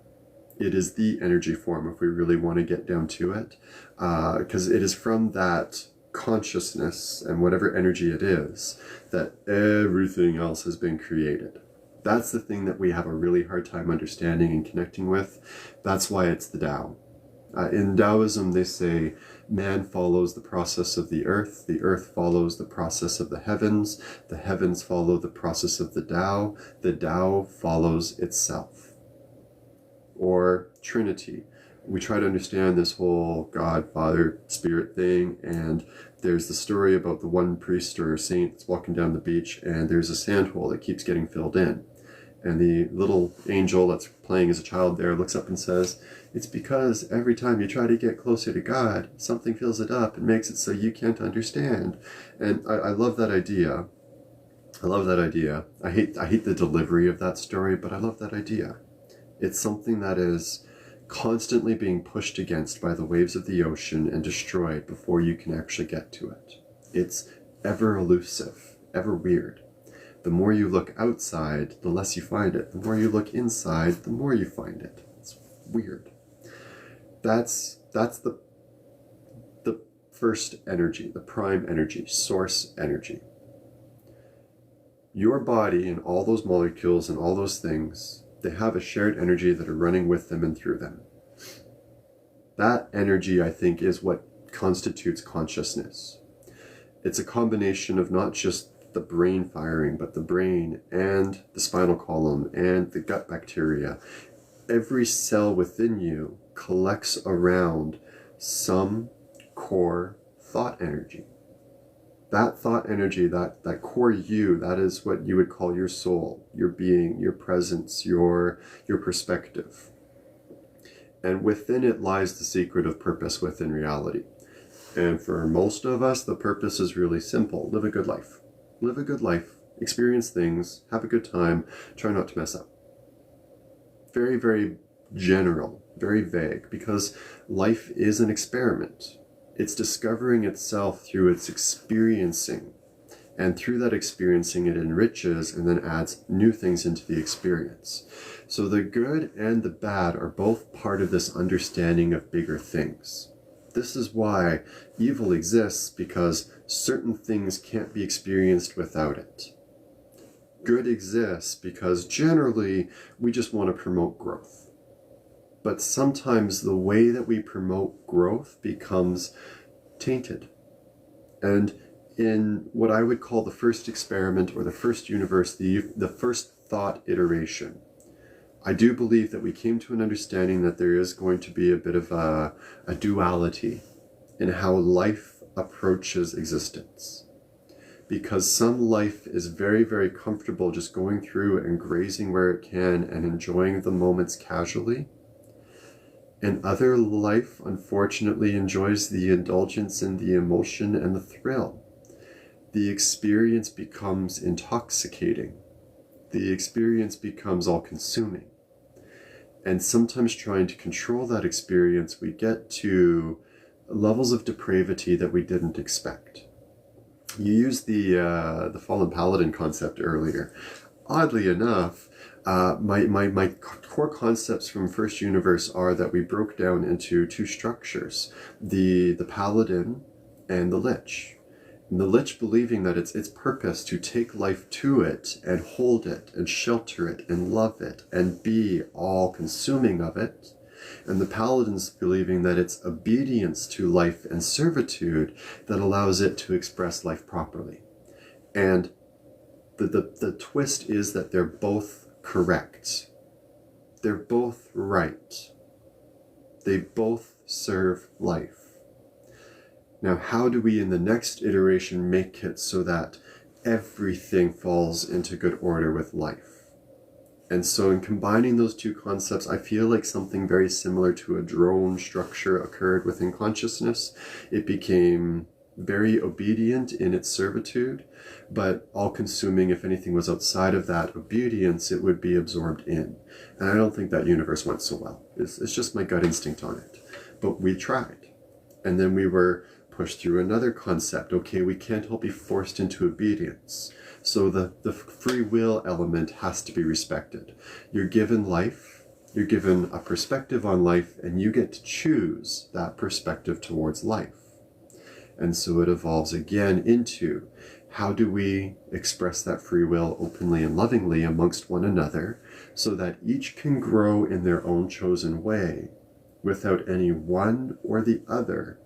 [SPEAKER 1] It is the energy form if we really want to get down to it, because it is from that consciousness and whatever energy it is that everything else has been created. That's the thing that we have a really hard time understanding and connecting with. That's why it's the Tao. In Taoism, they say man follows the process of the earth follows the process of the heavens follow the process of the Tao follows itself. Or Trinity. We try to understand this whole God, Father, Spirit thing, and there's the story about the one priest or saint that's walking down the beach, and there's a sand hole that keeps getting filled in. And the little angel that's playing as a child there looks up and says, it's because every time you try to get closer to God, something fills it up and makes it so you can't understand. And I love that idea. I love that idea. I hate the delivery of that story, but I love that idea. It's something that is constantly being pushed against by the waves of the ocean and destroyed before you can actually get to it. It's ever elusive, ever weird. The more you look outside, the less you find it. The more you look inside, the more you find it. It's weird. That's the first energy, the prime energy, source energy. Your body and all those molecules and all those things, they have a shared energy that are running with them and through them. That energy, I think, is what constitutes consciousness. It's a combination of not just the brain firing, but the brain and the spinal column and the gut bacteria. Every cell within you collects around some core thought energy. That thought energy, that core you, that is what you would call your soul, your being, your presence, your perspective. And within it lies the secret of purpose within reality. And for most of us, the purpose is really simple. Live a good life. Live a good life, experience things, have a good time, try not to mess up. Very, very general, very vague, because life is an experiment. It's discovering itself through its experiencing. And through that experiencing, it enriches and then adds new things into the experience. So the good and the bad are both part of this understanding of bigger things. This is why evil exists, because certain things can't be experienced without it. Good exists because generally we just want to promote growth. But sometimes the way that we promote growth becomes tainted. And in what I would call the first experiment or the first universe, the first thought iteration, I do believe that we came to an understanding that there is going to be a bit of a duality in how life approaches existence. Because some life is very, very comfortable just going through and grazing where it can and enjoying the moments casually. And other life, unfortunately, enjoys the indulgence and the emotion and the thrill. The experience becomes intoxicating. The experience becomes all-consuming. And sometimes trying to control that experience, we get to levels of depravity that we didn't expect. You used the fallen paladin concept earlier. Oddly enough, my core concepts from First Universe are that we broke down into two structures, the paladin and the lich. And the lich believing that it's its purpose to take life to it and hold it and shelter it and love it and be all consuming of it. And the paladins believing that it's obedience to life and servitude that allows it to express life properly. And the twist is that they're both correct. They're both right. They both serve life. Now, how do we in the next iteration make it so that everything falls into good order with life? And so in combining those two concepts, I feel like something very similar to a drone structure occurred within consciousness. It became very obedient in its servitude, but all-consuming. If anything was outside of that obedience, it would be absorbed in. And I don't think that universe went so well. It's just my gut instinct on it. But we tried. And then we were push through another concept. Okay, we can't all be forced into obedience. So the free will element has to be respected. You're given life, you're given a perspective on life, and you get to choose that perspective towards life. And so it evolves again into how do we express that free will openly and lovingly amongst one another so that each can grow in their own chosen way without any one or the other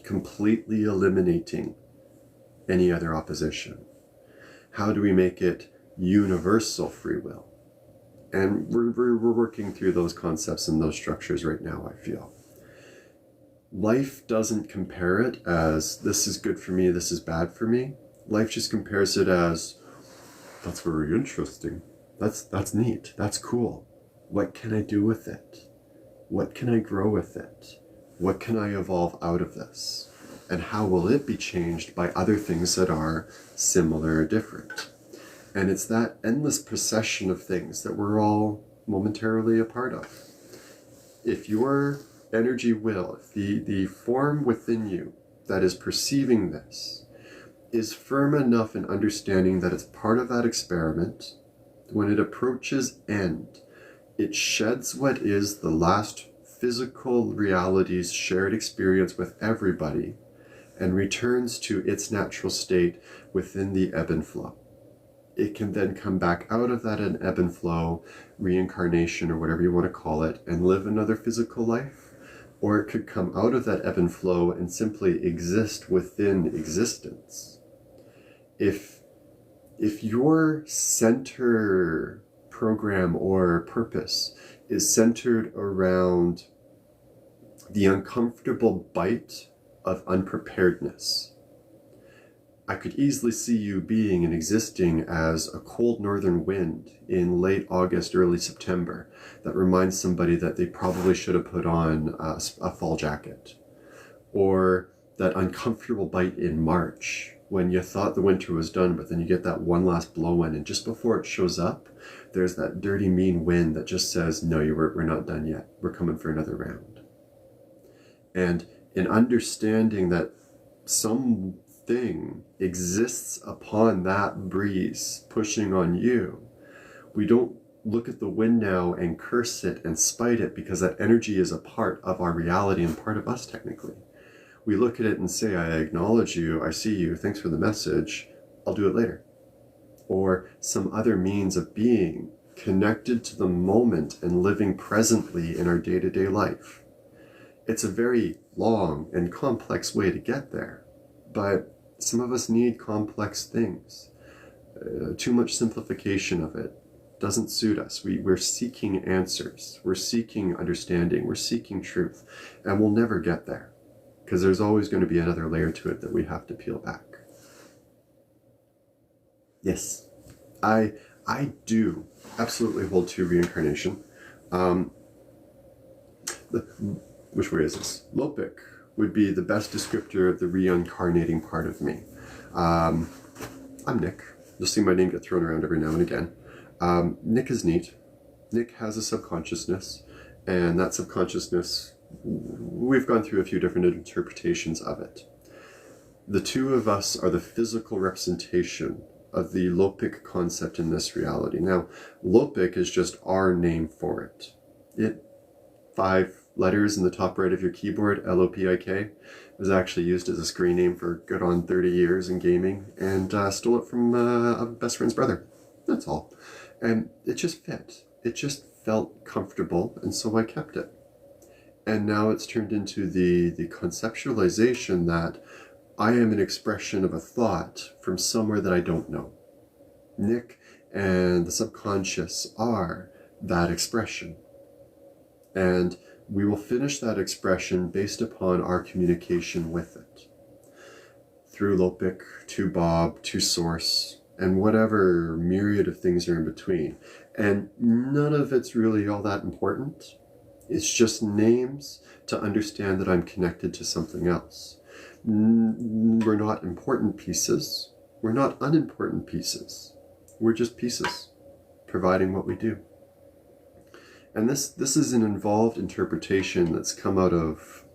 [SPEAKER 1] completely eliminating any other opposition. How do we make it universal free will? And we're working through those concepts and those structures right now, I feel. Life doesn't compare it as this is good for me, this is bad for me. Life just compares it as that's very interesting. That's neat. That's cool. What can I do with it? What can I grow with it? What can I evolve out of this? And how will it be changed by other things that are similar or different? And it's that endless procession of things that we're all momentarily a part of. If your energy will, if the form within you that is perceiving this is firm enough in understanding that it's part of that experiment, when it approaches end, it sheds what is the last physical reality's shared experience with everybody and returns to its natural state within the ebb and flow. It can then come back out of that ebb and flow, reincarnation or whatever you want to call it, and live another physical life. Or it could come out of that ebb and flow and simply exist within existence. If your center program or purpose is centered around the uncomfortable bite of unpreparedness, I could easily see you being and existing as a cold northern wind in late August, early September that reminds somebody that they probably should have put on a fall jacket. Or that uncomfortable bite in March when you thought the winter was done, but then you get that one last blow in, and just before it shows up, there's that dirty, mean wind that just says, no, we're not done yet. We're coming for another round. And in understanding that something exists upon that breeze pushing on you, we don't look at the wind now and curse it and spite it because that energy is a part of our reality and part of us technically. We look at it and say, I acknowledge you, I see you, thanks for the message, I'll do it later. Or some other means of being connected to the moment and living presently in our day-to-day life. It's a very long and complex way to get there, but some of us need complex things. Too much simplification of it doesn't suit us. We're seeking answers, we're seeking understanding, we're seeking truth, and we'll never get there because there's always going to be another layer to it that we have to peel back. Yes, I do absolutely hold to reincarnation. Which way is this? Lopik would be the best descriptor of the reincarnating part of me. I'm Nick. You'll see my name get thrown around every now and again. Nick is neat. Nick has a subconsciousness, and that subconsciousness, we've gone through a few different interpretations of it. The two of us are the physical representation of the Lopik concept in this reality. Now, Lopik is just our name for it. 5 letters in the top right of your keyboard, L-O-P-I-K, was actually used as a screen name for good on 30 years in gaming, and stole it from a best friend's brother. That's all. And it just fit. It just felt comfortable, and so I kept it. And now it's turned into the conceptualization that I am an expression of a thought from somewhere that I don't know. Nick and the subconscious are that expression. And we will finish that expression based upon our communication with it. Through Lopik, to Bob, to Source, and whatever myriad of things are in between. And none of it's really all that important. It's just names to understand that I'm connected to something else. We're not important pieces. We're not unimportant pieces. We're just pieces, providing what we do. And this is an involved interpretation that's come out of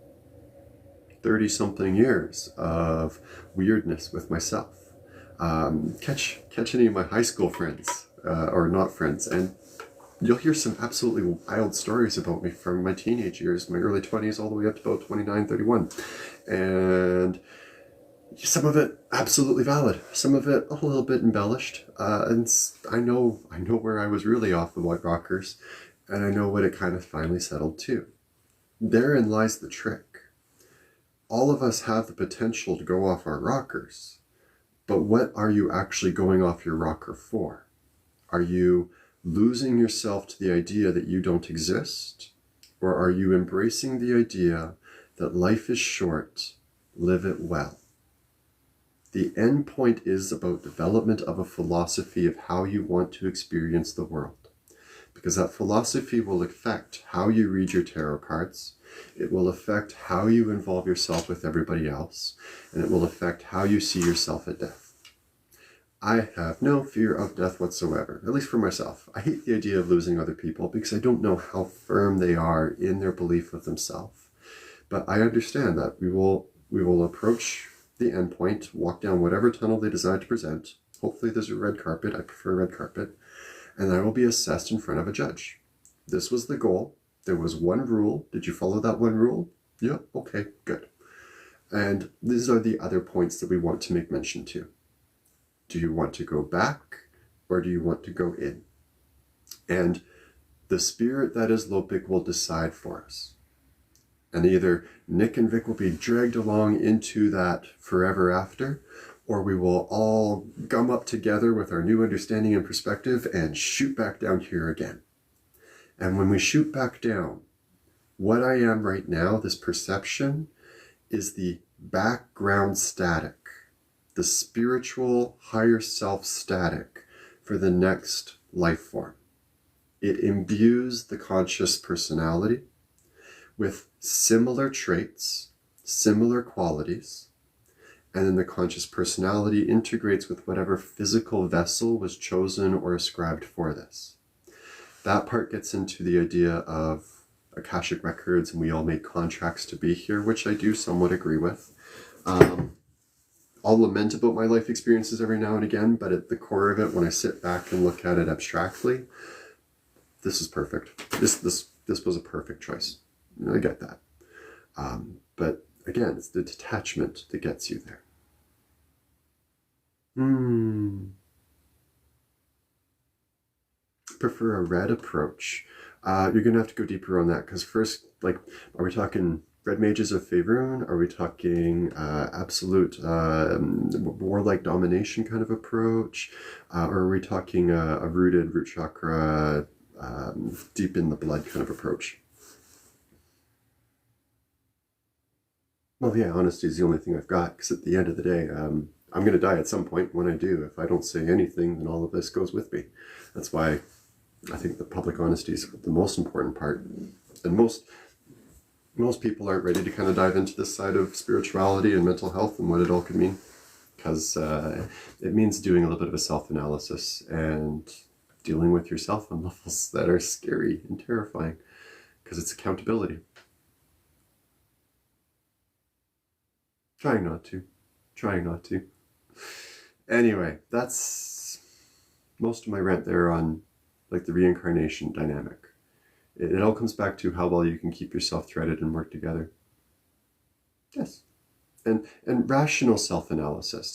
[SPEAKER 1] 30-something years of weirdness with myself. Catch any of my high school friends, or not friends, and you'll hear some absolutely wild stories about me from my teenage years, my early 20s, all the way up to about 29, 31. And some of it absolutely valid, some of it a little bit embellished. And I know where I was really off the white rockers, and I know what it kind of finally settled to. Therein lies the trick. All of us have the potential to go off our rockers, but what are you actually going off your rocker for? Are you losing yourself to the idea that you don't exist? Or are you embracing the idea that life is short, live it well? The end point is about development of a philosophy of how you want to experience the world. Because that philosophy will affect how you read your tarot cards, it will affect how you involve yourself with everybody else, and it will affect how you see yourself at death. I have no fear of death whatsoever, at least for myself. I hate the idea of losing other people because I don't know how firm they are in their belief of themselves. But I understand that we will approach the end point, walk down whatever tunnel they decide to present. Hopefully there's a red carpet. I prefer red carpet. And I will be assessed in front of a judge. This was the goal. There was one rule. Did you follow that one rule? Yeah, okay, good. And these are the other points that we want to make mention to. Do you want to go back, or do you want to go in? And the spirit that is Lopik will decide for us. And either Nick and Vic will be dragged along into that forever after, or we will all gum up together with our new understanding and perspective and shoot back down here again. And when we shoot back down, what I am right now, this perception, is the background static, the spiritual higher self static for the next life form. It imbues the conscious personality with similar traits, similar qualities, and then the conscious personality integrates with whatever physical vessel was chosen or ascribed for this. That part gets into the idea of Akashic records, and we all make contracts to be here, which I do somewhat agree with. I'll lament about my life experiences every now and again, but at the core of it, when I sit back and look at it abstractly, this is perfect. This was a perfect choice. I get that. But again, it's the detachment that gets you there. Prefer a red approach. You're going to have to go deeper on that, because first, are we talking red mages of Faerun? Are we talking absolute warlike domination kind of approach? Or are we talking a rooted root chakra, deep in the blood kind of approach? Well, yeah, honesty is the only thing I've got, because at the end of the day, I'm going to die at some point. When I do, if I don't say anything, then all of this goes with me. That's why I think the public honesty is the most important part. And most people aren't ready to kind of dive into this side of spirituality and mental health and what it all could mean, because it means doing a little bit of a self-analysis and dealing with yourself on levels that are scary and terrifying, because it's accountability. Trying not to. Anyway, that's most of my rant there on the reincarnation dynamic. It all comes back to how well you can keep yourself threaded and work together. Yes. And rational self-analysis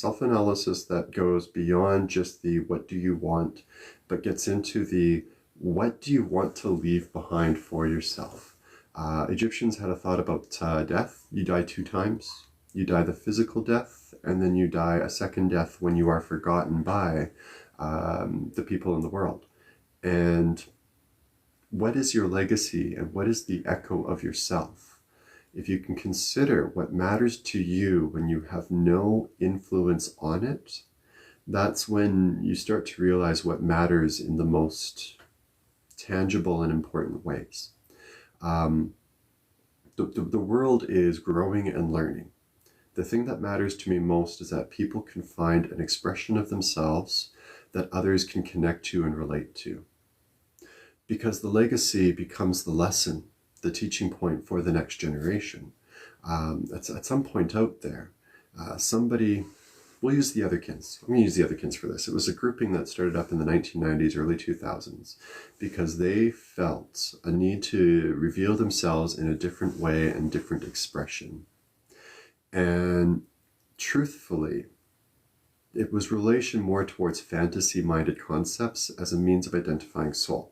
[SPEAKER 1] that goes beyond just the what do you want, but gets into the what do you want to leave behind for yourself. Egyptians had a thought about death. You die 2 times. You die the physical death, and then you die a second death when you are forgotten by the people in the world. And what is your legacy, and what is the echo of yourself? If you can consider what matters to you when you have no influence on it, that's when you start to realize what matters in the most tangible and important ways. The world is growing and learning. The thing that matters to me most is that people can find an expression of themselves that others can connect to and relate to. Because the legacy becomes the lesson, the teaching point for the next generation. at some point out there, somebody, we'll use the Otherkins. I'm going to use the Otherkins for this. It was a grouping that started up in the 1990s, early 2000s, because they felt a need to reveal themselves in a different way and different expression. And truthfully, it was relation more towards fantasy-minded concepts as a means of identifying soul.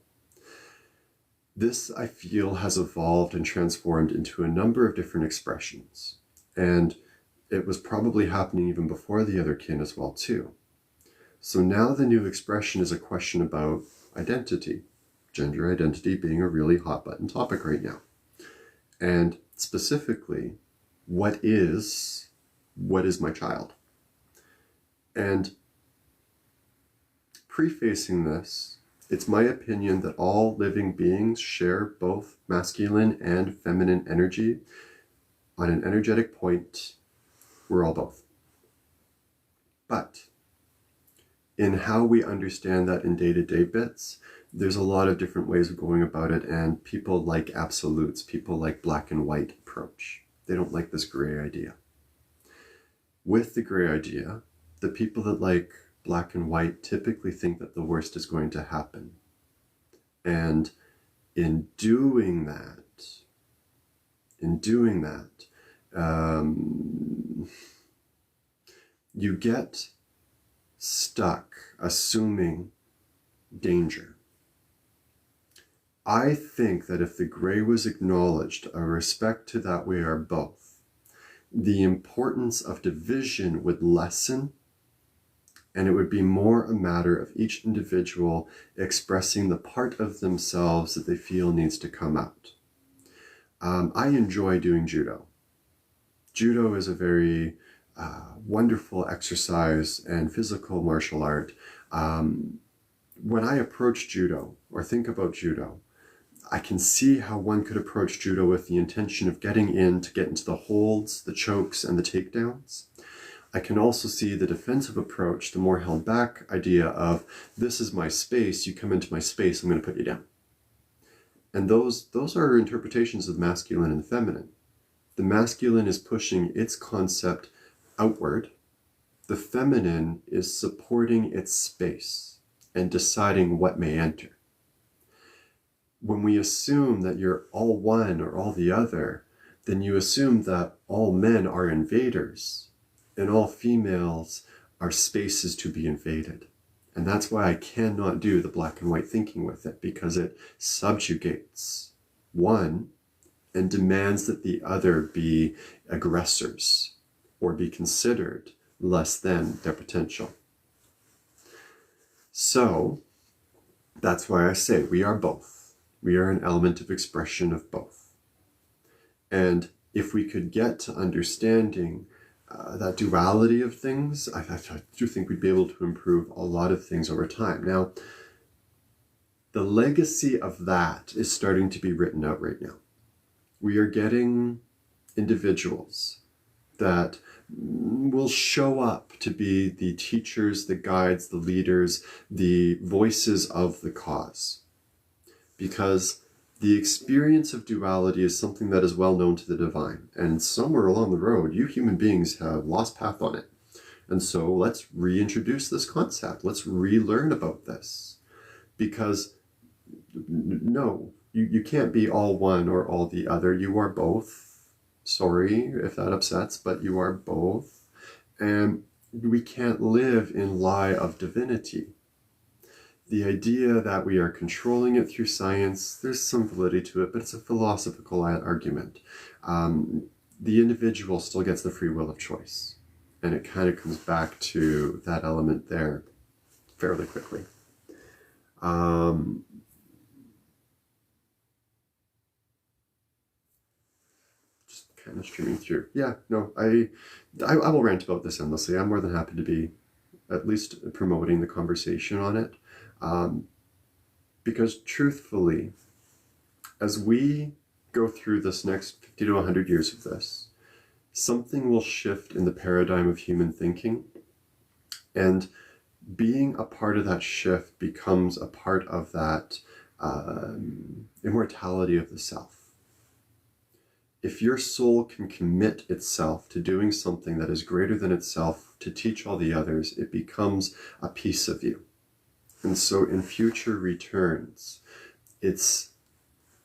[SPEAKER 1] This, I feel, has evolved and transformed into a number of different expressions. And it was probably happening even before the Otherkin as well, too. So now the new expression is a question about identity, gender identity being a really hot-button topic right now. And specifically, what is my child? And prefacing this, it's my opinion that all living beings share both masculine and feminine energy. On an energetic point, we're all both. But in how we understand that in day-to-day bits, there's a lot of different ways of going about it, and people like absolutes, people like black and white approach. They don't like this gray idea. With the gray idea, the people that like black and white typically think that the worst is going to happen. And in doing that, you get stuck assuming danger. I think that if the gray was acknowledged, a respect to that we are both, the importance of division would lessen, and it would be more a matter of each individual expressing the part of themselves that they feel needs to come out. I enjoy doing judo. Judo is a very wonderful exercise and physical martial art. When I approach judo or think about judo, I can see how one could approach judo with the intention of getting in to get into the holds, the chokes, and the takedowns. I can also see the defensive approach, the more held back idea of, this is my space, you come into my space, I'm going to put you down. And those are interpretations of the masculine and the feminine. The masculine is pushing its concept outward. The feminine is supporting its space and deciding what may enter. When we assume that you're all one or all the other, then you assume that all men are invaders and all females are spaces to be invaded. And that's why I cannot do the black and white thinking with it, because it subjugates one and demands that the other be aggressors or be considered less than their potential. So that's why I say we are both. We are an element of expression of both. And if we could get to understanding that duality of things, I do think we'd be able to improve a lot of things over time. Now, the legacy of that is starting to be written out right now. We are getting individuals that will show up to be the teachers, the guides, the leaders, the voices of the cause. Because the experience of duality is something that is well known to the divine. And somewhere along the road, you human beings have lost path on it. And so let's reintroduce this concept. Let's relearn about this. Because no, you can't be all one or all the other. You are both. Sorry if that upsets, but you are both. And we can't live in lie of divinity. The idea that we are controlling it through science, there's some validity to it, but it's a philosophical argument. The individual still gets the free will of choice. And it kind of comes back to that element there fairly quickly. Just kind of streaming through. Yeah, no, I will rant about this endlessly. I'm more than happy to be at least promoting the conversation on it. Because truthfully, as we go through this next 50 to 100 years of this, something will shift in the paradigm of human thinking, and being a part of that shift becomes a part of that immortality of the self. If your soul can commit itself to doing something that is greater than itself to teach all the others, it becomes a piece of you. And so in future returns, it's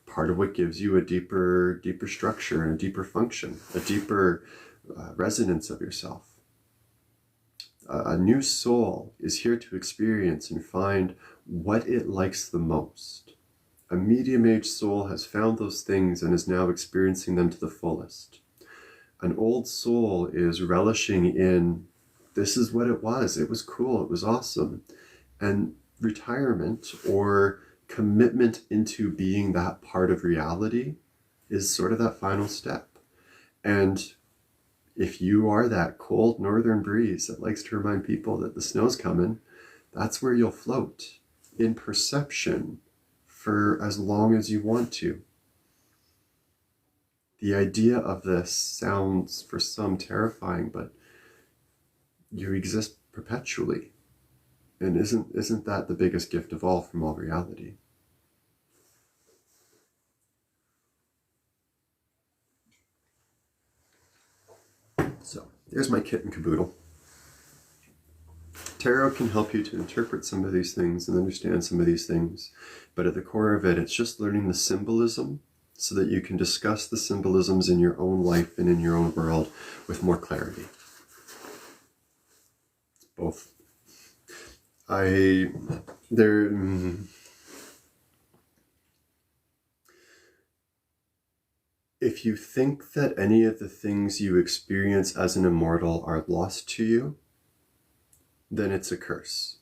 [SPEAKER 1] part of what gives you a deeper structure and a deeper function, a deeper resonance of yourself. A new soul is here to experience and find what it likes the most. A medium-age soul has found those things and is now experiencing them to the fullest. An old soul is relishing in, this is what it was cool, it was awesome. And retirement or commitment into being that part of reality is sort of that final step. And if you are that cold northern breeze that likes to remind people that the snow's coming, that's where you'll float in perception for as long as you want to. The idea of this sounds for some terrifying, but you exist perpetually. And isn't that the biggest gift of all from all reality? So, there's my kit and caboodle. Tarot can help you to interpret some of these things and understand some of these things, but at the core of it, it's just learning the symbolism so that you can discuss the symbolisms in your own life and in your own world with more clarity. Both. If you think that any of the things you experience as an immortal are lost to you, then it's a curse.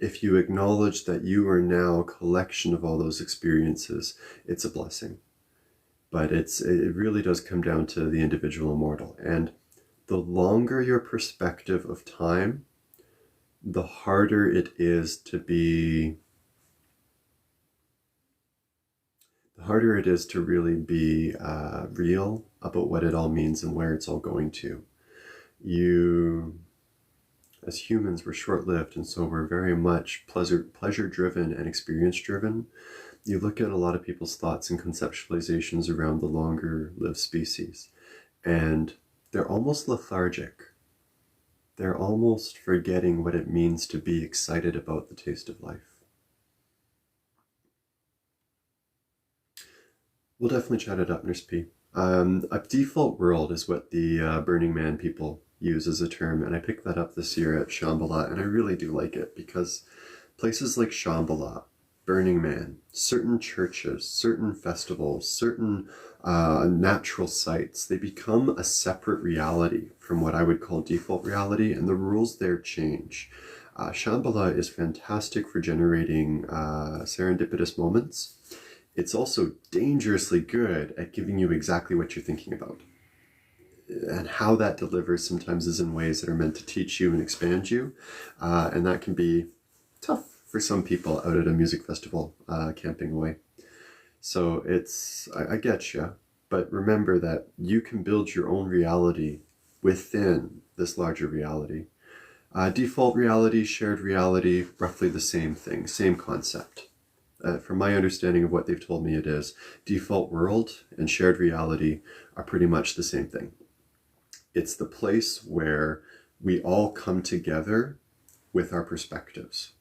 [SPEAKER 1] If you acknowledge that you are now a collection of all those experiences, it's a blessing. But it really does come down to the individual immortal. And the longer your perspective of time, the harder it is to really be real about what it all means and where it's all going to. As humans, we're short-lived, and so we're very much pleasure-driven and experience-driven. You look at a lot of people's thoughts and conceptualizations around the longer-lived species, and they're almost lethargic. They're almost forgetting what it means to be excited about the taste of life. We'll definitely chat it up, Nurse P. A default world is what the Burning Man people use as a term, and I picked that up this year at Shambhala, and I really do like it because places like Shambhala, Burning Man, certain churches, certain festivals, certain natural sites, they become a separate reality from what I would call default reality, and the rules there change. Shambhala is fantastic for generating serendipitous moments. It's also dangerously good at giving you exactly what you're thinking about. And how that delivers sometimes is in ways that are meant to teach you and expand you. And that can be tough for some people out at a music festival camping away. So I get you, but remember that you can build your own reality within this larger reality. Default reality, shared reality, roughly the same thing, same concept. From my understanding of what they've told me it is, default world and shared reality are pretty much the same thing. It's the place where we all come together with our perspectives.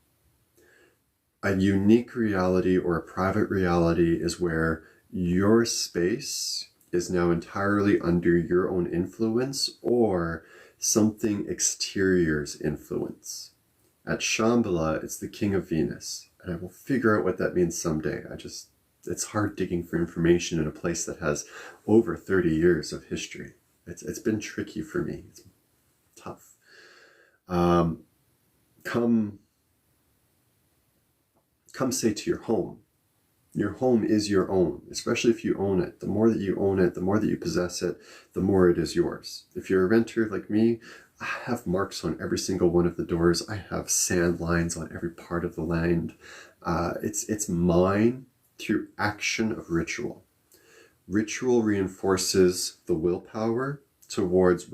[SPEAKER 1] A unique reality or a private reality is where your space is now entirely under your own influence or something exterior's influence. At Shambhala, it's the King of Venus. And I will figure out what that means someday. It's hard digging for information in a place that has over 30 years of history. It's been tricky for me. It's tough. Come say to your home. Your home is your own, especially if you own it. The more that you own it, the more that you possess it, the more it is yours. If you're a renter like me, I have marks on every single one of the doors. I have sand lines on every part of the land. It's mine through action of ritual. Ritual reinforces the willpower towards